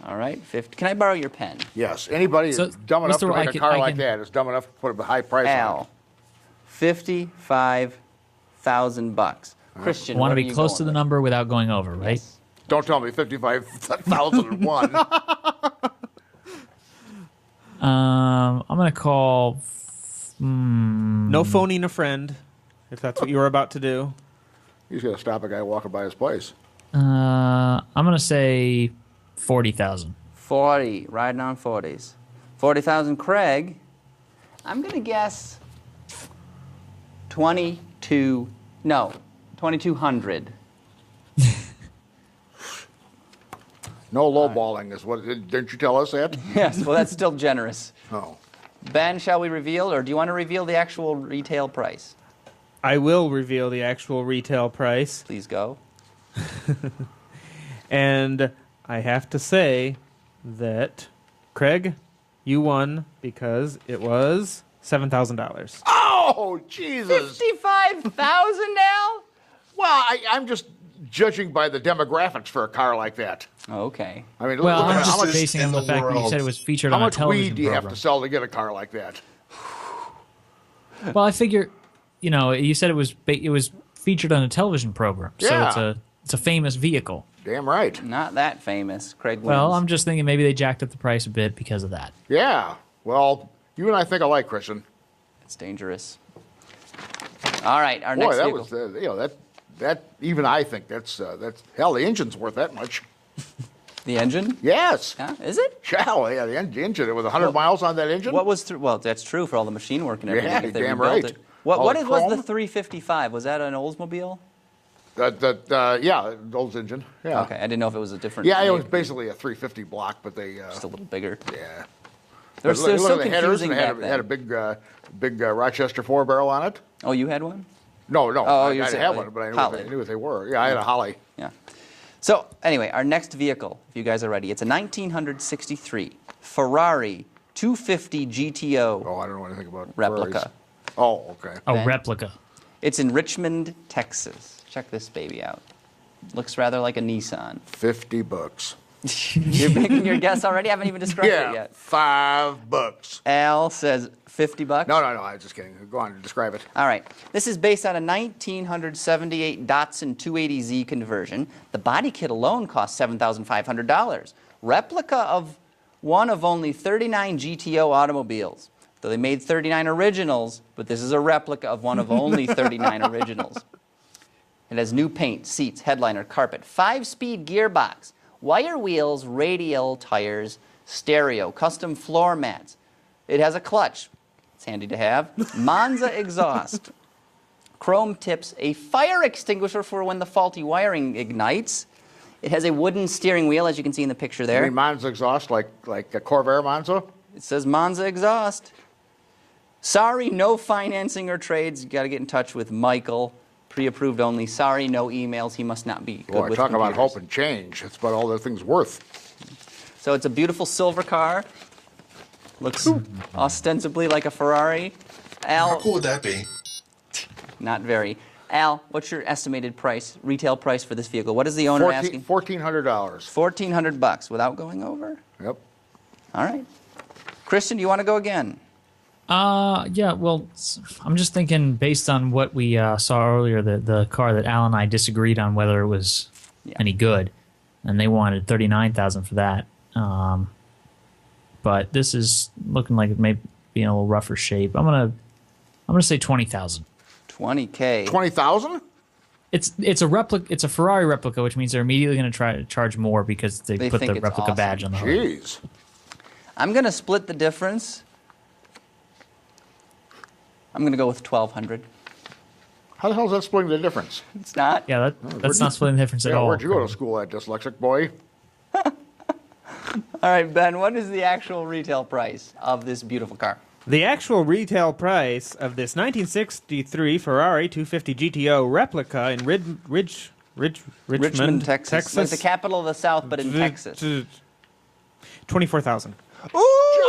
[SPEAKER 1] All right, 50. Can I borrow your pen?
[SPEAKER 2] Yes. Anybody
[SPEAKER 3] So,
[SPEAKER 2] who's dumb enough
[SPEAKER 3] Mr.
[SPEAKER 2] to make
[SPEAKER 3] I
[SPEAKER 2] a
[SPEAKER 3] can-
[SPEAKER 2] car
[SPEAKER 3] I
[SPEAKER 2] like
[SPEAKER 3] can-
[SPEAKER 2] that is dumb enough to put a high price on it.
[SPEAKER 1] Al, $55,000. Christian,
[SPEAKER 3] Want
[SPEAKER 1] what
[SPEAKER 3] to
[SPEAKER 1] are
[SPEAKER 3] be
[SPEAKER 1] you
[SPEAKER 3] close
[SPEAKER 1] going
[SPEAKER 3] to the
[SPEAKER 1] with?
[SPEAKER 3] number without going over, right?
[SPEAKER 2] Don't tell me 55,001.
[SPEAKER 3] I'm gonna call.
[SPEAKER 4] No phoning a friend, if that's what you were about to do.
[SPEAKER 2] He's going to stop a guy walking by his place.
[SPEAKER 3] I'm gonna say 40,000.
[SPEAKER 1] 40, riding on 40s. 40,000, Craig. I'm going to guess 2,200.
[SPEAKER 2] No lowballing is what. Didn't you tell us that?
[SPEAKER 1] Yes, well, that's still generous.
[SPEAKER 2] Oh.
[SPEAKER 1] Ben, shall we reveal, or do you want to reveal the actual retail price?
[SPEAKER 4] I will reveal the actual retail price.
[SPEAKER 1] Please go.
[SPEAKER 4] And I have to say that, Craig, you won because it was $7,000.
[SPEAKER 2] Oh, Jesus.
[SPEAKER 1] 55,000 now?
[SPEAKER 2] Well, I'm just judging by the demographics for a car like that.
[SPEAKER 1] Okay.
[SPEAKER 2] I mean,
[SPEAKER 3] Well,
[SPEAKER 2] look
[SPEAKER 3] I'm
[SPEAKER 2] at how
[SPEAKER 3] just
[SPEAKER 2] much,
[SPEAKER 3] basing it on
[SPEAKER 7] in
[SPEAKER 3] the
[SPEAKER 7] the
[SPEAKER 3] fact that you
[SPEAKER 7] world.
[SPEAKER 3] said it was featured
[SPEAKER 2] how
[SPEAKER 3] on a
[SPEAKER 2] much
[SPEAKER 3] television
[SPEAKER 2] weed do you have
[SPEAKER 3] program.
[SPEAKER 2] to sell to get a car like that?
[SPEAKER 3] Well, I figure, you said it was featured on a television program, so
[SPEAKER 2] Yeah.
[SPEAKER 3] it's a famous vehicle.
[SPEAKER 2] Damn right.
[SPEAKER 1] Not that famous. Craig wins.
[SPEAKER 3] Well, I'm just thinking maybe they jacked up the price a bit because of that.
[SPEAKER 2] Yeah. Well, you and I think alike, Christian.
[SPEAKER 1] It's dangerous. All right, our
[SPEAKER 2] Boy,
[SPEAKER 1] next
[SPEAKER 2] that
[SPEAKER 1] vehicle.
[SPEAKER 2] was that even I think that's hell. The engine's worth that much.
[SPEAKER 1] The engine?
[SPEAKER 2] Yes.
[SPEAKER 1] Yeah, is it?
[SPEAKER 2] Yeah, the engine with 100 miles on that engine.
[SPEAKER 1] What was well, that's true for all the machine work and everything.
[SPEAKER 2] Yeah,
[SPEAKER 1] if they
[SPEAKER 2] damn
[SPEAKER 1] rebuilt
[SPEAKER 2] right.
[SPEAKER 1] It. What
[SPEAKER 2] All
[SPEAKER 1] what
[SPEAKER 2] the
[SPEAKER 1] is, was the
[SPEAKER 2] chrome?
[SPEAKER 1] 355? Was that an Oldsmobile?
[SPEAKER 2] Yeah, the old engine. Yeah.
[SPEAKER 1] Okay, I didn't know if it was a different.
[SPEAKER 2] Yeah, it was
[SPEAKER 1] make.
[SPEAKER 2] basically a 350 block, but they.
[SPEAKER 1] Just a little bigger.
[SPEAKER 2] Yeah.
[SPEAKER 1] They're
[SPEAKER 2] Look
[SPEAKER 1] so
[SPEAKER 2] at the headers,
[SPEAKER 1] confusing
[SPEAKER 2] and it
[SPEAKER 1] back
[SPEAKER 2] had a
[SPEAKER 1] then.
[SPEAKER 2] big Rochester 4-barrel on it.
[SPEAKER 1] Oh, you had one?
[SPEAKER 2] No,
[SPEAKER 1] Oh,
[SPEAKER 2] I
[SPEAKER 1] you're
[SPEAKER 2] didn't
[SPEAKER 1] saying
[SPEAKER 2] have
[SPEAKER 1] like
[SPEAKER 2] one, but I
[SPEAKER 1] Holly.
[SPEAKER 2] knew what they were. Yeah, I had a Holly.
[SPEAKER 1] Yeah. So anyway, our next vehicle, if you guys are ready, it's a 1963 Ferrari 250 GTO
[SPEAKER 2] Oh, I don't know anything about
[SPEAKER 1] replica.
[SPEAKER 2] Ferraris. Oh, okay.
[SPEAKER 3] A
[SPEAKER 1] Ben?
[SPEAKER 3] replica.
[SPEAKER 1] It's in Richmond, Texas. Check this baby out. Looks rather like a Nissan.
[SPEAKER 2] $50.
[SPEAKER 1] You're making your guess already? I haven't even described it
[SPEAKER 2] Yeah,
[SPEAKER 1] yet.
[SPEAKER 2] $5.
[SPEAKER 1] Al says 50 bucks.
[SPEAKER 2] No, I was just kidding. Go on, describe it.
[SPEAKER 1] All right. This is based on a 1978 Datsun 280Z conversion. The body kit alone cost $7,500. Replica of one of only 39 GTO automobiles. Though they made 39 originals, but this is a replica of one of only 39 originals. It has new paint, seats, headliner, carpet, 5-speed gearbox, wire wheels, radial tires, stereo, custom floor mats. It has a clutch. It's handy to have. Monza exhaust. chrome tips, a fire extinguisher for when the faulty wiring ignites. It has a wooden steering wheel, as you can see in the picture
[SPEAKER 2] You
[SPEAKER 1] there.
[SPEAKER 2] mean Monza exhaust, like a Corvair Monza?
[SPEAKER 1] It says Monza exhaust. Sorry, no financing or trades. You got to get in touch with Michael. Pre-approved only. Sorry, no emails. He must not be good
[SPEAKER 2] Boy,
[SPEAKER 1] with
[SPEAKER 2] talk about
[SPEAKER 1] computers.
[SPEAKER 2] hope and change. That's about all the thing's worth.
[SPEAKER 1] So it's a beautiful silver car. Looks ostensibly like a Ferrari.
[SPEAKER 7] How
[SPEAKER 1] Al,
[SPEAKER 7] cool would that be?
[SPEAKER 1] not very. Al, what's your estimated price, retail price for this vehicle? What is the owner asking?
[SPEAKER 2] $1,400.
[SPEAKER 1] $1,400 without going over?
[SPEAKER 2] Yep.
[SPEAKER 1] All right. Christian, do you want to go again?
[SPEAKER 3] Yeah, well, I'm just thinking based on what we saw earlier, the car that Al and I disagreed on whether it was any good, and they wanted $39,000 for that. But this is looking like it may be in a little rougher shape. I'm gonna say $20,000.
[SPEAKER 1] $20K.
[SPEAKER 2] 20,000?
[SPEAKER 3] It's a replica. It's a Ferrari replica, which means they're immediately going to try to charge more because they put
[SPEAKER 1] think
[SPEAKER 3] the
[SPEAKER 1] it's
[SPEAKER 3] replica
[SPEAKER 1] awesome.
[SPEAKER 3] badge on the hood.
[SPEAKER 2] Jeez.
[SPEAKER 1] I'm going to split the difference. I'm going to go with $1,200.
[SPEAKER 2] How the hell is that splitting the difference?
[SPEAKER 1] It's not.
[SPEAKER 3] Yeah, that's not splitting the difference at all.
[SPEAKER 2] Where'd you go to school at, dyslexic boy?
[SPEAKER 1] All right, Ben, what is the actual retail price of this beautiful car?
[SPEAKER 4] The actual retail price of this 1963 Ferrari 250 GTO replica in Richmond,
[SPEAKER 1] Texas. Like the capital of the South, but in Texas.
[SPEAKER 4] 24,000.
[SPEAKER 1] Ooh!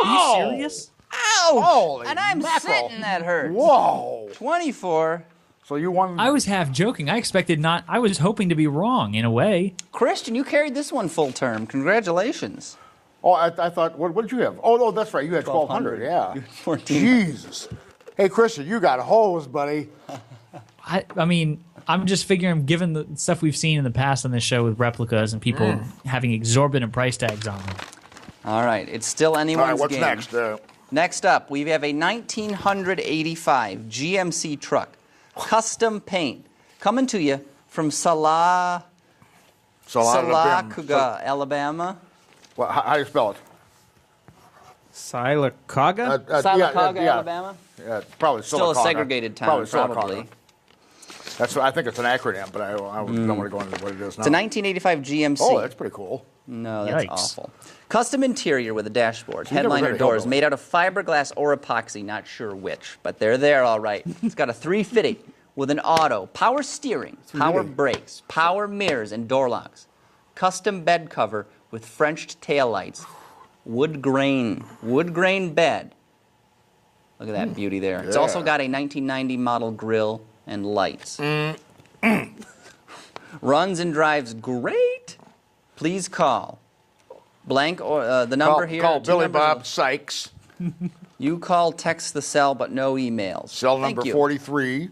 [SPEAKER 3] Are you serious?
[SPEAKER 1] Ouch!
[SPEAKER 2] Holy
[SPEAKER 1] And I'm
[SPEAKER 2] mackerel.
[SPEAKER 1] sitting, that hurts.
[SPEAKER 2] Whoa.
[SPEAKER 1] 24.
[SPEAKER 2] So you won.
[SPEAKER 3] I was half joking. I expected not. I was hoping to be wrong in a way.
[SPEAKER 1] Christian, you carried this one full term. Congratulations.
[SPEAKER 2] Oh, I thought, what did you have? Oh, no, that's right. You had 1,200. Yeah.
[SPEAKER 1] 14.
[SPEAKER 2] Jesus. Hey, Christian, you got hosed, buddy.
[SPEAKER 3] I mean, I'm just figuring, given the stuff we've seen in the past on this show with replicas and people having exorbitant price tags on them.
[SPEAKER 1] All right, it's still
[SPEAKER 2] All
[SPEAKER 1] anyone's
[SPEAKER 2] right, what's
[SPEAKER 1] game.
[SPEAKER 2] next?
[SPEAKER 1] Next up, we have a 1985 GMC truck, custom paint, coming to you from Salacuga, Alabama.
[SPEAKER 2] Well, how do you spell it?
[SPEAKER 4] Sylacauga?
[SPEAKER 1] Salacuga,
[SPEAKER 2] yeah.
[SPEAKER 1] Alabama.
[SPEAKER 2] Yeah, probably
[SPEAKER 1] Still a
[SPEAKER 2] Sylacauga.
[SPEAKER 1] segregated town, probably.
[SPEAKER 2] That's. I think it's an acronym, but I don't want to go into what it is now.
[SPEAKER 1] It's a 1985 GMC.
[SPEAKER 2] Oh, that's pretty cool.
[SPEAKER 1] No, that's
[SPEAKER 3] Yikes.
[SPEAKER 1] awful. Custom interior with a dashboard,
[SPEAKER 2] never
[SPEAKER 1] headliner
[SPEAKER 2] been a
[SPEAKER 1] doors
[SPEAKER 2] hillbilly.
[SPEAKER 1] made out of fiberglass or epoxy, not sure which, but they're there all right. It's got a 350 with an auto, power steering, power brakes, power mirrors, and door locks. Custom bed cover with Frenched taillights, wood grain bed. Look at that beauty there. It's also got a 1990 model grille and lights. Runs and drives great. Please call. Blank or the number here.
[SPEAKER 2] Call
[SPEAKER 1] two
[SPEAKER 2] Billy
[SPEAKER 1] numbers.
[SPEAKER 2] Bob Sykes.
[SPEAKER 1] You call, text the cell, but no emails.
[SPEAKER 2] Cell
[SPEAKER 1] Thank
[SPEAKER 2] number
[SPEAKER 1] you.
[SPEAKER 2] 43.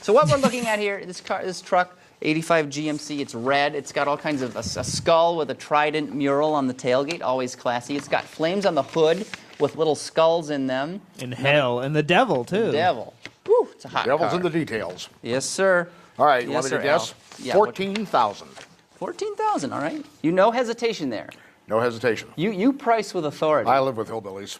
[SPEAKER 1] So what we're looking at here, this truck, 85 GMC, it's red. It's got all kinds of a skull with a trident mural on the tailgate, always classy. It's got flames on the hood with little skulls in them.
[SPEAKER 4] In hell. And the devil, too.
[SPEAKER 1] Devil. Woo, it's a hot
[SPEAKER 2] Devil's
[SPEAKER 1] car.
[SPEAKER 2] in the details.
[SPEAKER 1] Yes, sir.
[SPEAKER 2] All right, you
[SPEAKER 1] Yes,
[SPEAKER 2] want me to
[SPEAKER 1] sir,
[SPEAKER 2] guess?
[SPEAKER 1] Al. Yeah,
[SPEAKER 2] 14,000.
[SPEAKER 1] 14,000, all right. You no hesitation there.
[SPEAKER 2] No hesitation.
[SPEAKER 1] You price with authority.
[SPEAKER 2] I live with hillbillies.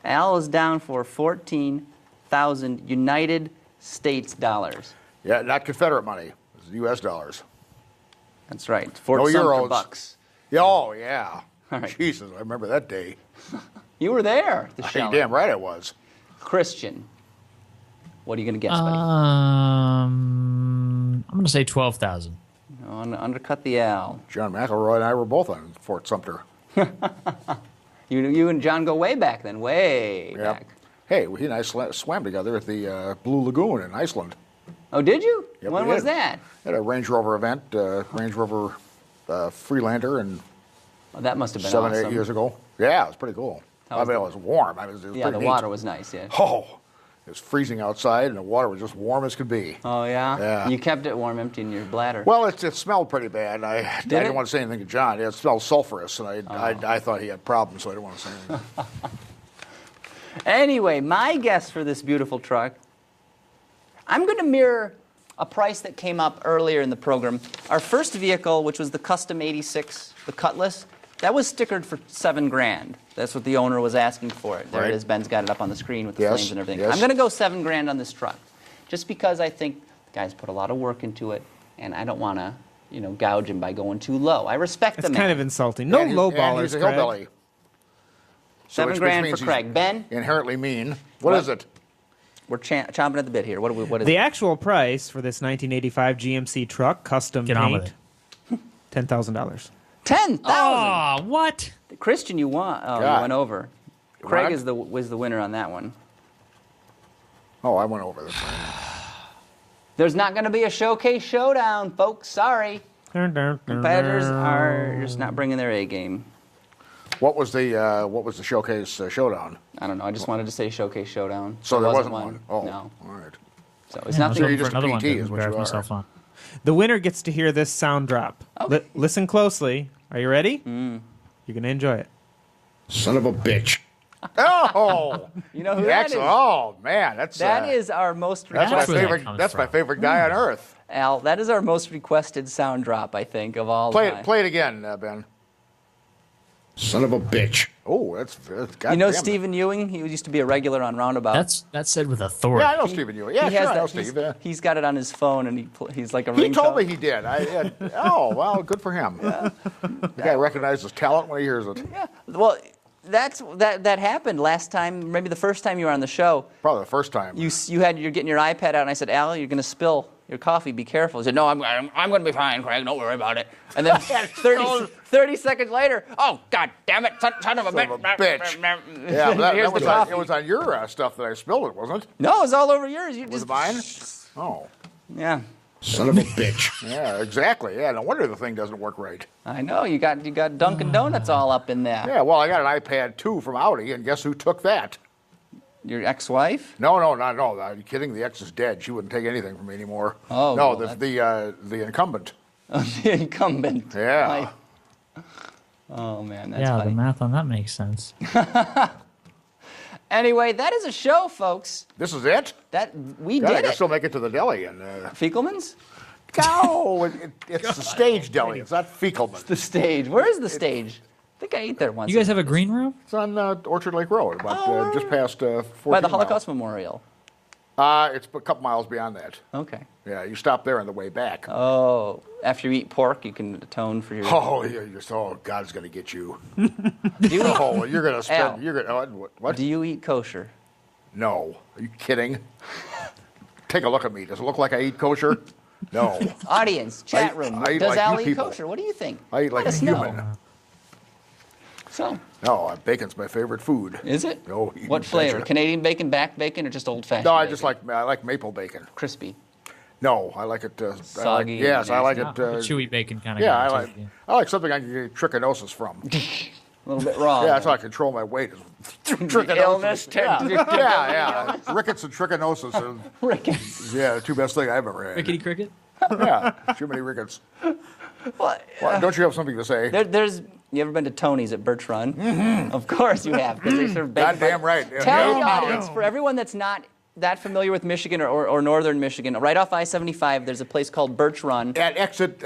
[SPEAKER 1] Al is down for 14,000 United States dollars.
[SPEAKER 2] Yeah, not Confederate money. It's U.S. dollars.
[SPEAKER 1] That's right. Fort
[SPEAKER 2] No
[SPEAKER 1] Sumter
[SPEAKER 2] euros.
[SPEAKER 1] bucks.
[SPEAKER 2] Yeah, oh, yeah.
[SPEAKER 1] All right.
[SPEAKER 2] Jesus, I remember that day.
[SPEAKER 1] You were there. The
[SPEAKER 2] Hey,
[SPEAKER 1] shelling.
[SPEAKER 2] damn right I was.
[SPEAKER 1] Christian, what are you going to guess, buddy?
[SPEAKER 3] I'm going to say 12,000.
[SPEAKER 1] Undercut the Al.
[SPEAKER 2] John McElroy and I were both on Fort Sumter.
[SPEAKER 1] You and John go way back then, way back.
[SPEAKER 2] Hey, he and I swam together at the Blue Lagoon in Iceland.
[SPEAKER 1] Oh, did you?
[SPEAKER 2] Yep,
[SPEAKER 1] When
[SPEAKER 2] we
[SPEAKER 1] was
[SPEAKER 2] did.
[SPEAKER 1] that?
[SPEAKER 2] At a Range Rover event, Range Rover Freelander, and
[SPEAKER 1] Oh, that must have been
[SPEAKER 2] 7,
[SPEAKER 1] awesome.
[SPEAKER 2] 8 years ago. Yeah, it was pretty cool.
[SPEAKER 1] How was
[SPEAKER 2] I mean, it was warm. It was
[SPEAKER 1] Yeah,
[SPEAKER 2] pretty
[SPEAKER 1] the
[SPEAKER 2] neat.
[SPEAKER 1] water was nice, yeah.
[SPEAKER 2] Oh, it was freezing outside, and the water was just warm as could be.
[SPEAKER 1] Oh, yeah?
[SPEAKER 2] Yeah.
[SPEAKER 1] You kept it warm, emptying your bladder.
[SPEAKER 2] Well, it smelled pretty bad. I didn't
[SPEAKER 1] it?
[SPEAKER 2] want to say anything to John. It smelled sulfurous, and I thought he had problems, so I didn't want to say anything.
[SPEAKER 1] Anyway, my guess for this beautiful truck, I'm going to mirror a price that came up earlier in the program. Our first vehicle, which was the Custom 86, the Cutlass, That was stickered for $7,000. That's what the owner was asking for it. There
[SPEAKER 2] Right.
[SPEAKER 1] it is. Ben's got it up on the screen with the flames and everything.
[SPEAKER 2] Yes.
[SPEAKER 1] I'm going to go $7,000 on this truck, just because I think the guys put a lot of work into it, and I don't want to, gouge him by going too low. I respect the
[SPEAKER 4] It's
[SPEAKER 1] man.
[SPEAKER 4] kind of insulting. No
[SPEAKER 2] And
[SPEAKER 4] lowballers,
[SPEAKER 2] he's a
[SPEAKER 4] Craig.
[SPEAKER 2] hillbilly. So which
[SPEAKER 1] $7,000
[SPEAKER 2] means
[SPEAKER 1] for
[SPEAKER 2] he's
[SPEAKER 1] Craig. Ben,
[SPEAKER 2] Inherently mean. What is it?
[SPEAKER 1] we're chomping at the bit here. What is
[SPEAKER 4] The
[SPEAKER 1] it?
[SPEAKER 4] actual price for this 1985 GMC truck, custom
[SPEAKER 3] Get on with
[SPEAKER 4] paint, $10,000.
[SPEAKER 1] $10,000.
[SPEAKER 3] Oh, what?
[SPEAKER 1] Christian, you won. Oh, you
[SPEAKER 2] God.
[SPEAKER 1] went over. Craig
[SPEAKER 2] What?
[SPEAKER 1] was the winner on that one.
[SPEAKER 2] Oh, I went over this.
[SPEAKER 1] There's not going to be a showcase showdown, folks. Sorry. Competitors are just not bringing their A game.
[SPEAKER 2] What was the showcase showdown?
[SPEAKER 1] I don't know. I just wanted to say showcase showdown.
[SPEAKER 2] So there wasn't one. Oh,
[SPEAKER 1] No.
[SPEAKER 2] all right.
[SPEAKER 1] So it's
[SPEAKER 3] Yeah,
[SPEAKER 1] nothing.
[SPEAKER 2] you're
[SPEAKER 3] looking
[SPEAKER 2] just
[SPEAKER 3] for
[SPEAKER 2] a
[SPEAKER 3] another one
[SPEAKER 2] PT
[SPEAKER 3] to
[SPEAKER 2] is what
[SPEAKER 3] embarrass
[SPEAKER 2] you are.
[SPEAKER 3] myself on.
[SPEAKER 4] The winner gets to hear this sound drop.
[SPEAKER 1] Okay.
[SPEAKER 4] Listen closely. Are you ready? You're going to enjoy it.
[SPEAKER 2] Son of a bitch. Oh,
[SPEAKER 1] You know who that is?
[SPEAKER 2] Oh man,
[SPEAKER 1] That is our most
[SPEAKER 2] that's my
[SPEAKER 3] That's where that
[SPEAKER 2] favorite.
[SPEAKER 3] comes
[SPEAKER 2] That's my
[SPEAKER 3] from.
[SPEAKER 2] favorite guy on earth.
[SPEAKER 1] Al. That is our most requested sound drop, I think, of all
[SPEAKER 2] Play
[SPEAKER 1] time.
[SPEAKER 2] it. Play it again, Ben. Son of a bitch. Oh, that's God
[SPEAKER 1] You know
[SPEAKER 2] damn it.
[SPEAKER 1] Stephen Ewing? He used to be a regular on Roundabout.
[SPEAKER 3] That's said with authority.
[SPEAKER 2] Yeah, I know Stephen Ewing. Yeah,
[SPEAKER 1] he
[SPEAKER 2] sure,
[SPEAKER 1] has
[SPEAKER 2] I know
[SPEAKER 1] that.
[SPEAKER 2] Steve.
[SPEAKER 1] He's got it on his phone, and he's like a
[SPEAKER 2] He
[SPEAKER 1] ringtone.
[SPEAKER 2] told me he did. Oh, well, good for him. The guy recognizes talent when he hears it.
[SPEAKER 1] Yeah. Well, that happened last time. Maybe the first time you were on the show.
[SPEAKER 2] Probably the first time.
[SPEAKER 1] You're getting your iPad out, and I said, Al, you're going to spill your coffee. Be careful. He said, No, I'm going to be fine, Craig. Don't worry about it. And then 30 seconds later, oh God damn it, son of a
[SPEAKER 2] Son of a bitch. Yeah,
[SPEAKER 1] Here's the coffee.
[SPEAKER 2] it was on your stuff that I spilled it, wasn't it?
[SPEAKER 1] No, it was all over yours. You
[SPEAKER 2] Was
[SPEAKER 1] just
[SPEAKER 2] it mine? Oh.
[SPEAKER 1] Yeah,
[SPEAKER 2] Son of a bitch. Yeah, exactly. Yeah, no wonder the thing doesn't work right.
[SPEAKER 1] I know. You got Dunkin' Donuts all up in there.
[SPEAKER 2] Yeah, well, I got an iPad 2 from Audi, and guess who took that?
[SPEAKER 1] Your ex-wife?
[SPEAKER 2] No. Are you kidding? The ex is dead. She wouldn't take anything from me anymore.
[SPEAKER 1] Oh,
[SPEAKER 2] no,
[SPEAKER 1] well,
[SPEAKER 2] the incumbent.
[SPEAKER 1] The incumbent.
[SPEAKER 2] Yeah.
[SPEAKER 1] Oh man, that's
[SPEAKER 3] Yeah,
[SPEAKER 1] funny.
[SPEAKER 3] the math on that makes sense.
[SPEAKER 1] Anyway, that is a show, folks.
[SPEAKER 2] This is it?
[SPEAKER 1] We
[SPEAKER 2] God, I
[SPEAKER 1] did
[SPEAKER 2] can
[SPEAKER 1] it.
[SPEAKER 2] still make it to the deli. And
[SPEAKER 1] Fekalman's?
[SPEAKER 2] no, it's the stage deli. It's not Fekalman.
[SPEAKER 1] The stage. Where is the stage? I think I ate there once.
[SPEAKER 3] You guys have a green room?
[SPEAKER 2] It's on Orchard Lake Road, about just past 14
[SPEAKER 1] by the
[SPEAKER 2] miles.
[SPEAKER 1] Holocaust Memorial.
[SPEAKER 2] It's a couple miles beyond that.
[SPEAKER 1] Okay.
[SPEAKER 2] Yeah, you stop there on the way back.
[SPEAKER 1] Oh, after you eat pork, you can atone for your.
[SPEAKER 2] Oh, God's gonna get you.
[SPEAKER 1] Do you eat,
[SPEAKER 2] Oh, you're gonna
[SPEAKER 1] Al.
[SPEAKER 2] spend. You're gonna what?
[SPEAKER 1] do you eat kosher?
[SPEAKER 2] No, are you kidding? Take a look at me. Does it look like I eat kosher? No,
[SPEAKER 1] Audience, chat room.
[SPEAKER 2] I eat
[SPEAKER 1] Does
[SPEAKER 2] like
[SPEAKER 1] Al
[SPEAKER 2] you
[SPEAKER 1] eat
[SPEAKER 2] people.
[SPEAKER 1] kosher? What do you think?
[SPEAKER 2] I eat like
[SPEAKER 1] Let
[SPEAKER 2] a
[SPEAKER 1] us
[SPEAKER 2] human.
[SPEAKER 1] know. So,
[SPEAKER 2] No, bacon's my favorite food.
[SPEAKER 1] is it?
[SPEAKER 2] No, you
[SPEAKER 1] What flavor?
[SPEAKER 2] betcha.
[SPEAKER 1] Canadian bacon, back bacon, or just old-fashioned?
[SPEAKER 2] No, I
[SPEAKER 1] bacon?
[SPEAKER 2] just like maple bacon.
[SPEAKER 1] crispy.
[SPEAKER 2] No, I like it.
[SPEAKER 1] Soggy
[SPEAKER 2] Yes, I like
[SPEAKER 1] and
[SPEAKER 2] it.
[SPEAKER 3] Chewy bacon kind of
[SPEAKER 2] Yeah,
[SPEAKER 3] guy.
[SPEAKER 2] I like something I can get trichinosis from.
[SPEAKER 1] A little bit raw.
[SPEAKER 2] Yeah, that's how I control my weight. Trichinosis.
[SPEAKER 1] illness,
[SPEAKER 2] Yeah. Rickets and trichinosis are
[SPEAKER 1] Rickets.
[SPEAKER 2] the two best things I've ever had.
[SPEAKER 3] Rickety cricket?
[SPEAKER 2] Yeah, too many rickets.
[SPEAKER 1] Well,
[SPEAKER 2] Well, don't you have something to say?
[SPEAKER 1] You ever been to Tony's at Birch Run? Mm-hmm. Of course you have, because they serve bacon.
[SPEAKER 2] Goddamn right. Yeah.
[SPEAKER 1] Tell the
[SPEAKER 2] Yeah.
[SPEAKER 1] audience, for everyone that's not that familiar with Michigan or northern Michigan, right off I-75, there's a place called Birch Run.
[SPEAKER 2] At exit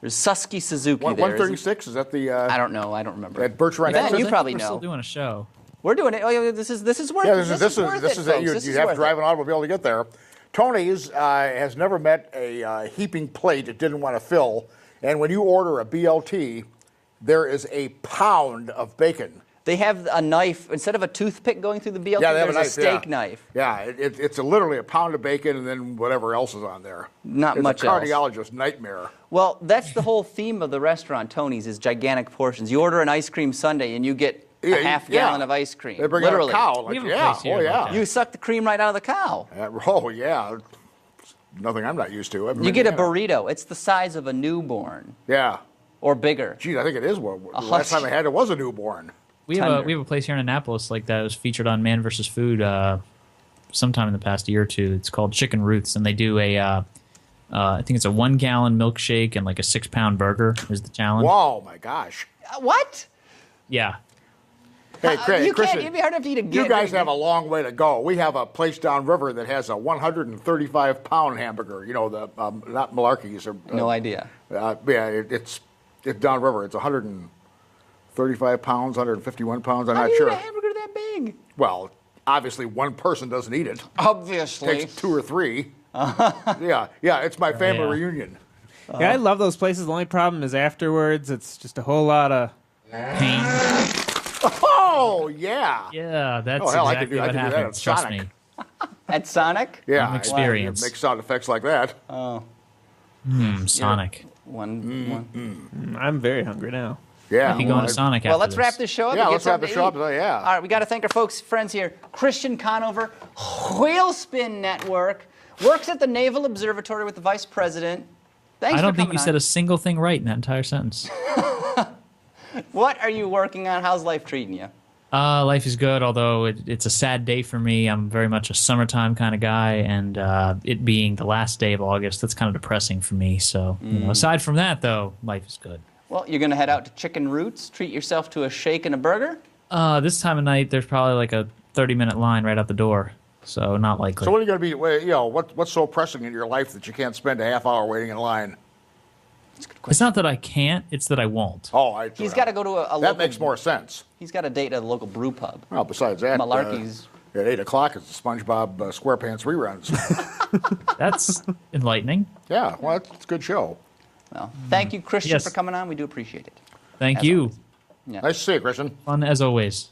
[SPEAKER 1] There's Susky Suzuki there.
[SPEAKER 2] 136, is that the
[SPEAKER 1] I don't know. I don't remember.
[SPEAKER 2] at Birch Run
[SPEAKER 1] Ben,
[SPEAKER 2] exit?
[SPEAKER 1] you probably
[SPEAKER 3] We're still
[SPEAKER 1] know.
[SPEAKER 3] doing a show.
[SPEAKER 1] We're doing it. Oh, yeah, this is worth
[SPEAKER 2] Yeah,
[SPEAKER 1] it.
[SPEAKER 2] this
[SPEAKER 1] This is worth it,
[SPEAKER 2] it.
[SPEAKER 1] folks.
[SPEAKER 2] You
[SPEAKER 1] This is
[SPEAKER 2] have to
[SPEAKER 1] worth
[SPEAKER 2] drive
[SPEAKER 1] it.
[SPEAKER 2] an automobile to get there. Tony's has never met a heaping plate it didn't want to fill, and when you order a BLT, there is a pound of bacon.
[SPEAKER 1] They have a knife instead of a toothpick going through the BLT.
[SPEAKER 2] Yeah, they have a
[SPEAKER 1] there's
[SPEAKER 2] knife.
[SPEAKER 1] steak knife.
[SPEAKER 2] Yeah, it's literally a pound of bacon and then whatever else is on there.
[SPEAKER 1] Not
[SPEAKER 2] it's
[SPEAKER 1] much
[SPEAKER 2] a
[SPEAKER 1] else.
[SPEAKER 2] cardiologist's nightmare.
[SPEAKER 1] Well, that's the whole theme of the restaurant, Tony's, is gigantic portions. You order an ice cream sundae and you get a half gallon of ice cream.
[SPEAKER 2] They bring
[SPEAKER 1] literally.
[SPEAKER 2] out a cow. Like,
[SPEAKER 3] We have a
[SPEAKER 2] yeah,
[SPEAKER 3] place here
[SPEAKER 2] oh
[SPEAKER 3] like
[SPEAKER 2] yeah.
[SPEAKER 3] that.
[SPEAKER 1] You suck the cream right out of the cow.
[SPEAKER 2] Oh yeah. Nothing I'm not used to.
[SPEAKER 1] You get a burrito. It's the size of a newborn
[SPEAKER 2] Yeah.
[SPEAKER 1] or bigger.
[SPEAKER 2] Geez, I think it is. The last time I had it was a newborn.
[SPEAKER 3] We have
[SPEAKER 1] Tender.
[SPEAKER 3] a place here in Annapolis like that. It was featured on Man vs. Food sometime in the past year or two. It's called Chicken Roots, and they do I think it's a 1 gallon milkshake and like a 6 pound burger is the challenge.
[SPEAKER 2] Whoa, my gosh.
[SPEAKER 1] What?
[SPEAKER 3] Yeah.
[SPEAKER 2] Hey, Craig,
[SPEAKER 1] you
[SPEAKER 2] Christian,
[SPEAKER 1] can't. It'd be hard enough to eat a gig.
[SPEAKER 2] you guys have a long way to go. We have a place downriver that has a 135-pound hamburger. You know, the not Malarkey's. Or,
[SPEAKER 1] No idea.
[SPEAKER 2] Yeah, it's downriver. It's 135 pounds, 151 pounds. I'm
[SPEAKER 1] How
[SPEAKER 2] not
[SPEAKER 1] do you
[SPEAKER 2] sure.
[SPEAKER 1] eat a hamburger that big?
[SPEAKER 2] Well, obviously one person doesn't eat it.
[SPEAKER 1] Obviously.
[SPEAKER 2] Takes 2 or 3. Yeah, it's my family
[SPEAKER 3] Yeah.
[SPEAKER 2] reunion.
[SPEAKER 4] Yeah, I love those places. The only problem is afterwards, it's just a whole lot of.
[SPEAKER 3] Pain.
[SPEAKER 2] Oh, yeah.
[SPEAKER 3] Yeah, that's
[SPEAKER 2] Oh, hell, I
[SPEAKER 3] exactly
[SPEAKER 2] could
[SPEAKER 3] what
[SPEAKER 2] do that at
[SPEAKER 3] happens. Trust
[SPEAKER 2] Sonic.
[SPEAKER 3] me.
[SPEAKER 1] At Sonic?
[SPEAKER 2] Yeah.
[SPEAKER 3] From experience.
[SPEAKER 2] Make sound effects like that.
[SPEAKER 3] Sonic.
[SPEAKER 1] One.
[SPEAKER 4] I'm very hungry now.
[SPEAKER 2] Yeah.
[SPEAKER 3] Might be going to Sonic
[SPEAKER 1] Well,
[SPEAKER 3] after
[SPEAKER 1] let's
[SPEAKER 3] this.
[SPEAKER 1] wrap this show up.
[SPEAKER 2] Yeah,
[SPEAKER 1] and get
[SPEAKER 2] let's wrap the
[SPEAKER 1] something
[SPEAKER 2] show
[SPEAKER 1] to
[SPEAKER 2] up.
[SPEAKER 1] eat.
[SPEAKER 2] Yeah.
[SPEAKER 1] All right, we got to thank our friends here. Christian Conover, Whalespin Network, works at the Naval Observatory with the Vice President. Thanks
[SPEAKER 3] I don't
[SPEAKER 1] for
[SPEAKER 3] think
[SPEAKER 1] coming
[SPEAKER 3] you said
[SPEAKER 1] on.
[SPEAKER 3] a single thing right in that entire sentence.
[SPEAKER 1] What are you working on? How's life treating you?
[SPEAKER 3] Life is good, although it's a sad day for me. I'm very much a summertime kind of guy, and it being the last day of August, that's kind of depressing for me. So, aside from that, though, life is good.
[SPEAKER 1] Well, you're going to head out to Chicken Roots, treat yourself to a shake and a burger?
[SPEAKER 3] This time of night, there's probably like a 30-minute line right out the door, so not likely.
[SPEAKER 2] So what are you going to be, you know, what's so pressing in your life that you can't spend a half hour waiting in line?
[SPEAKER 3] It's not that I can't; it's that I won't.
[SPEAKER 2] Oh,
[SPEAKER 1] He's got to go to a local...
[SPEAKER 2] That makes more sense.
[SPEAKER 1] He's got a date at a local brew pub.
[SPEAKER 2] Well, besides that,
[SPEAKER 1] Malarkey's.
[SPEAKER 2] at 8 o'clock, it's the SpongeBob SquarePants reruns.
[SPEAKER 3] That's enlightening.
[SPEAKER 2] Yeah, well, it's a good show.
[SPEAKER 1] Well, thank you, Christian,
[SPEAKER 3] Yes.
[SPEAKER 1] for coming on. We do appreciate it.
[SPEAKER 3] Thank
[SPEAKER 1] As
[SPEAKER 3] you.
[SPEAKER 1] always.
[SPEAKER 2] Nice to see you, Christian.
[SPEAKER 3] Fun as always.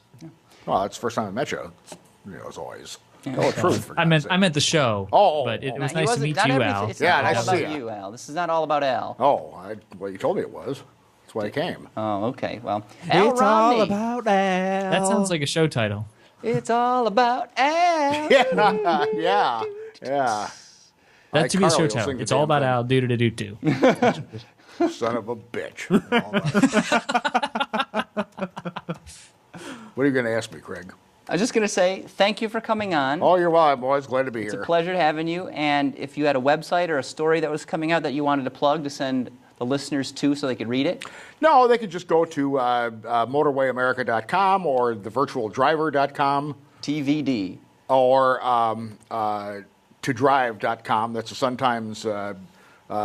[SPEAKER 2] Well, that's the first time I met you. You know, as always. Tell the truth. For
[SPEAKER 3] I
[SPEAKER 2] God's
[SPEAKER 3] meant the show.
[SPEAKER 2] Oh.
[SPEAKER 3] but it
[SPEAKER 1] Now,
[SPEAKER 3] was
[SPEAKER 1] he
[SPEAKER 3] nice to
[SPEAKER 1] wasn't-
[SPEAKER 3] meet
[SPEAKER 1] not
[SPEAKER 3] you,
[SPEAKER 1] everything-
[SPEAKER 3] Al.
[SPEAKER 1] It's
[SPEAKER 2] Yeah,
[SPEAKER 1] not
[SPEAKER 2] nice
[SPEAKER 1] all
[SPEAKER 2] to see
[SPEAKER 1] about
[SPEAKER 2] ya.
[SPEAKER 1] you, Al. This is not all about Al.
[SPEAKER 2] Well, you told me it was. That's why I came.
[SPEAKER 1] Oh, okay. Well, Al
[SPEAKER 4] It's
[SPEAKER 1] Romney.
[SPEAKER 4] all about Al.
[SPEAKER 3] That sounds like a show title.
[SPEAKER 1] It's all about Al.
[SPEAKER 2] Yeah.
[SPEAKER 3] That should be a show
[SPEAKER 2] Carly will
[SPEAKER 3] title.
[SPEAKER 2] sing the
[SPEAKER 3] It's all
[SPEAKER 2] damn
[SPEAKER 3] about
[SPEAKER 2] thing.
[SPEAKER 3] Al. Do-do-do-do-do.
[SPEAKER 2] Son of a bitch. What are you going to ask me, Craig?
[SPEAKER 1] I was just going to say thank you for coming on.
[SPEAKER 2] Oh, you're welcome. I'm always glad to be
[SPEAKER 1] It's
[SPEAKER 2] here.
[SPEAKER 1] a pleasure having you. And if you had a website or a story that was coming out that you wanted to plug to send the listeners to so they could read it,
[SPEAKER 2] No, they could just go to motorwayamerica.com or thevirtualdriver.com
[SPEAKER 1] TVD.
[SPEAKER 2] or todrive.com. That's a Sun-Times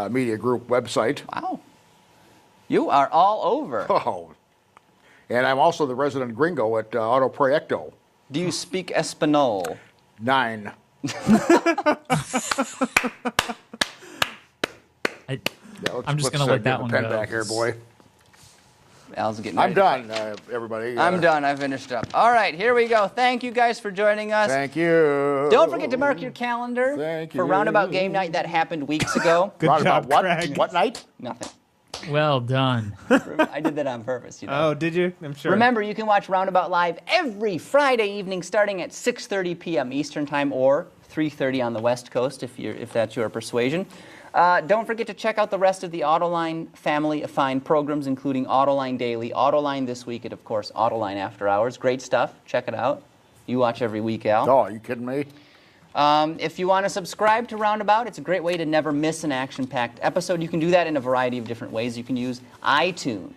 [SPEAKER 2] Media Group website.
[SPEAKER 1] Wow. You are all over.
[SPEAKER 2] Oh. And I'm also the resident gringo at Auto Proyecto.
[SPEAKER 1] Do you speak Espanol?
[SPEAKER 2] 9.
[SPEAKER 3] I'm just going to let that one
[SPEAKER 2] pen
[SPEAKER 3] go.
[SPEAKER 2] back here, boy.
[SPEAKER 1] Al's getting
[SPEAKER 2] I'm
[SPEAKER 1] ready.
[SPEAKER 2] done, everybody.
[SPEAKER 1] I'm done. I finished up. All right, here we go. Thank you guys for joining us.
[SPEAKER 2] Thank you.
[SPEAKER 1] Don't forget to mark your calendar
[SPEAKER 2] Thank
[SPEAKER 1] for
[SPEAKER 2] you.
[SPEAKER 1] Roundabout Game Night that happened weeks ago.
[SPEAKER 4] Good
[SPEAKER 2] Roundabout
[SPEAKER 4] job,
[SPEAKER 2] what?
[SPEAKER 4] Craig.
[SPEAKER 2] What night?
[SPEAKER 1] Nothing.
[SPEAKER 3] Well done.
[SPEAKER 1] I did that on purpose, you know.
[SPEAKER 4] Oh, did you? I'm sure.
[SPEAKER 1] Remember, you can watch Roundabout Live every Friday evening starting at 6:30 p.m. Eastern Time or 3:30 on the West Coast if that's your persuasion. Don't forget to check out the rest of the Autoline family of fine programs, including Autoline Daily, Autoline This Week, and, of course, Autoline After Hours. Great stuff. Check it out. You watch every week, Al.
[SPEAKER 2] Oh, are you kidding me?
[SPEAKER 1] If you want to subscribe to Roundabout, it's a great way to never miss an action-packed episode. You can do that in a variety of different ways. You can use iTunes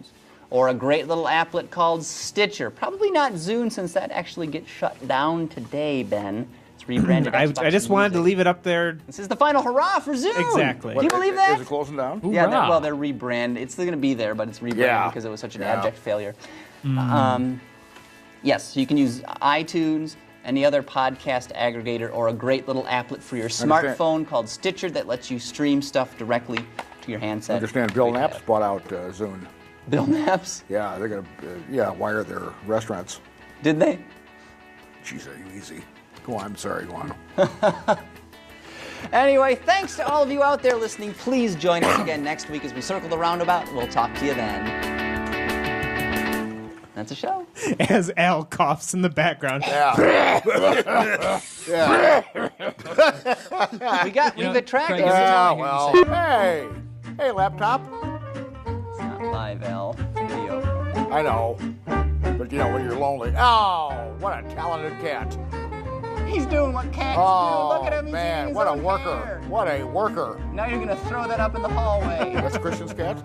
[SPEAKER 1] or a great little applet called Stitcher. Probably not Zune, since that actually gets shut down today, Ben. It's rebranded
[SPEAKER 4] I
[SPEAKER 1] Xbox
[SPEAKER 4] just wanted to
[SPEAKER 1] Music.
[SPEAKER 4] leave it up there.
[SPEAKER 1] This is the final hurrah for Zoom.
[SPEAKER 4] Exactly.
[SPEAKER 1] Do you believe that?
[SPEAKER 2] Is it closing down?
[SPEAKER 1] Yeah,
[SPEAKER 3] Hoorah.
[SPEAKER 1] they're rebranded. It's still going to be there, but it's rebranded
[SPEAKER 2] Yeah.
[SPEAKER 1] because it was such an
[SPEAKER 2] Yeah.
[SPEAKER 1] abject failure. Yes, so you can use iTunes, any other podcast aggregator, or a great little applet for your
[SPEAKER 2] Understand.
[SPEAKER 1] smartphone called Stitcher that lets you stream stuff directly to your handset.
[SPEAKER 2] I understand Bill
[SPEAKER 1] Great to
[SPEAKER 2] Knapp's
[SPEAKER 1] have.
[SPEAKER 2] bought out Zune.
[SPEAKER 1] Bill Knapp's?
[SPEAKER 2] Yeah, they're going to wire their restaurants.
[SPEAKER 1] Did they?
[SPEAKER 2] Jeez, are you easy? Go on, I'm sorry, go on.
[SPEAKER 1] Anyway, thanks to all of you out there listening. Please join us again next week as we circle the roundabout. We'll talk to you then. That's a show.
[SPEAKER 4] As Al coughs in the background.
[SPEAKER 2] Yeah.
[SPEAKER 1] We've attracted
[SPEAKER 3] Craig, every
[SPEAKER 2] Yeah,
[SPEAKER 3] time I hear you
[SPEAKER 2] well,
[SPEAKER 3] say-
[SPEAKER 2] hey, laptop.
[SPEAKER 1] It's not live, Al. Video.
[SPEAKER 2] I know, but you know when you're lonely. Oh, what a talented cat!
[SPEAKER 1] He's doing what cats
[SPEAKER 2] Oh
[SPEAKER 1] do. Look at him. He's eating
[SPEAKER 2] man,
[SPEAKER 1] his
[SPEAKER 2] what a
[SPEAKER 1] own
[SPEAKER 2] worker!
[SPEAKER 1] hair.
[SPEAKER 2] What a worker!
[SPEAKER 1] Now you're gonna throw that up in the hallway.
[SPEAKER 2] That's Christian's cat.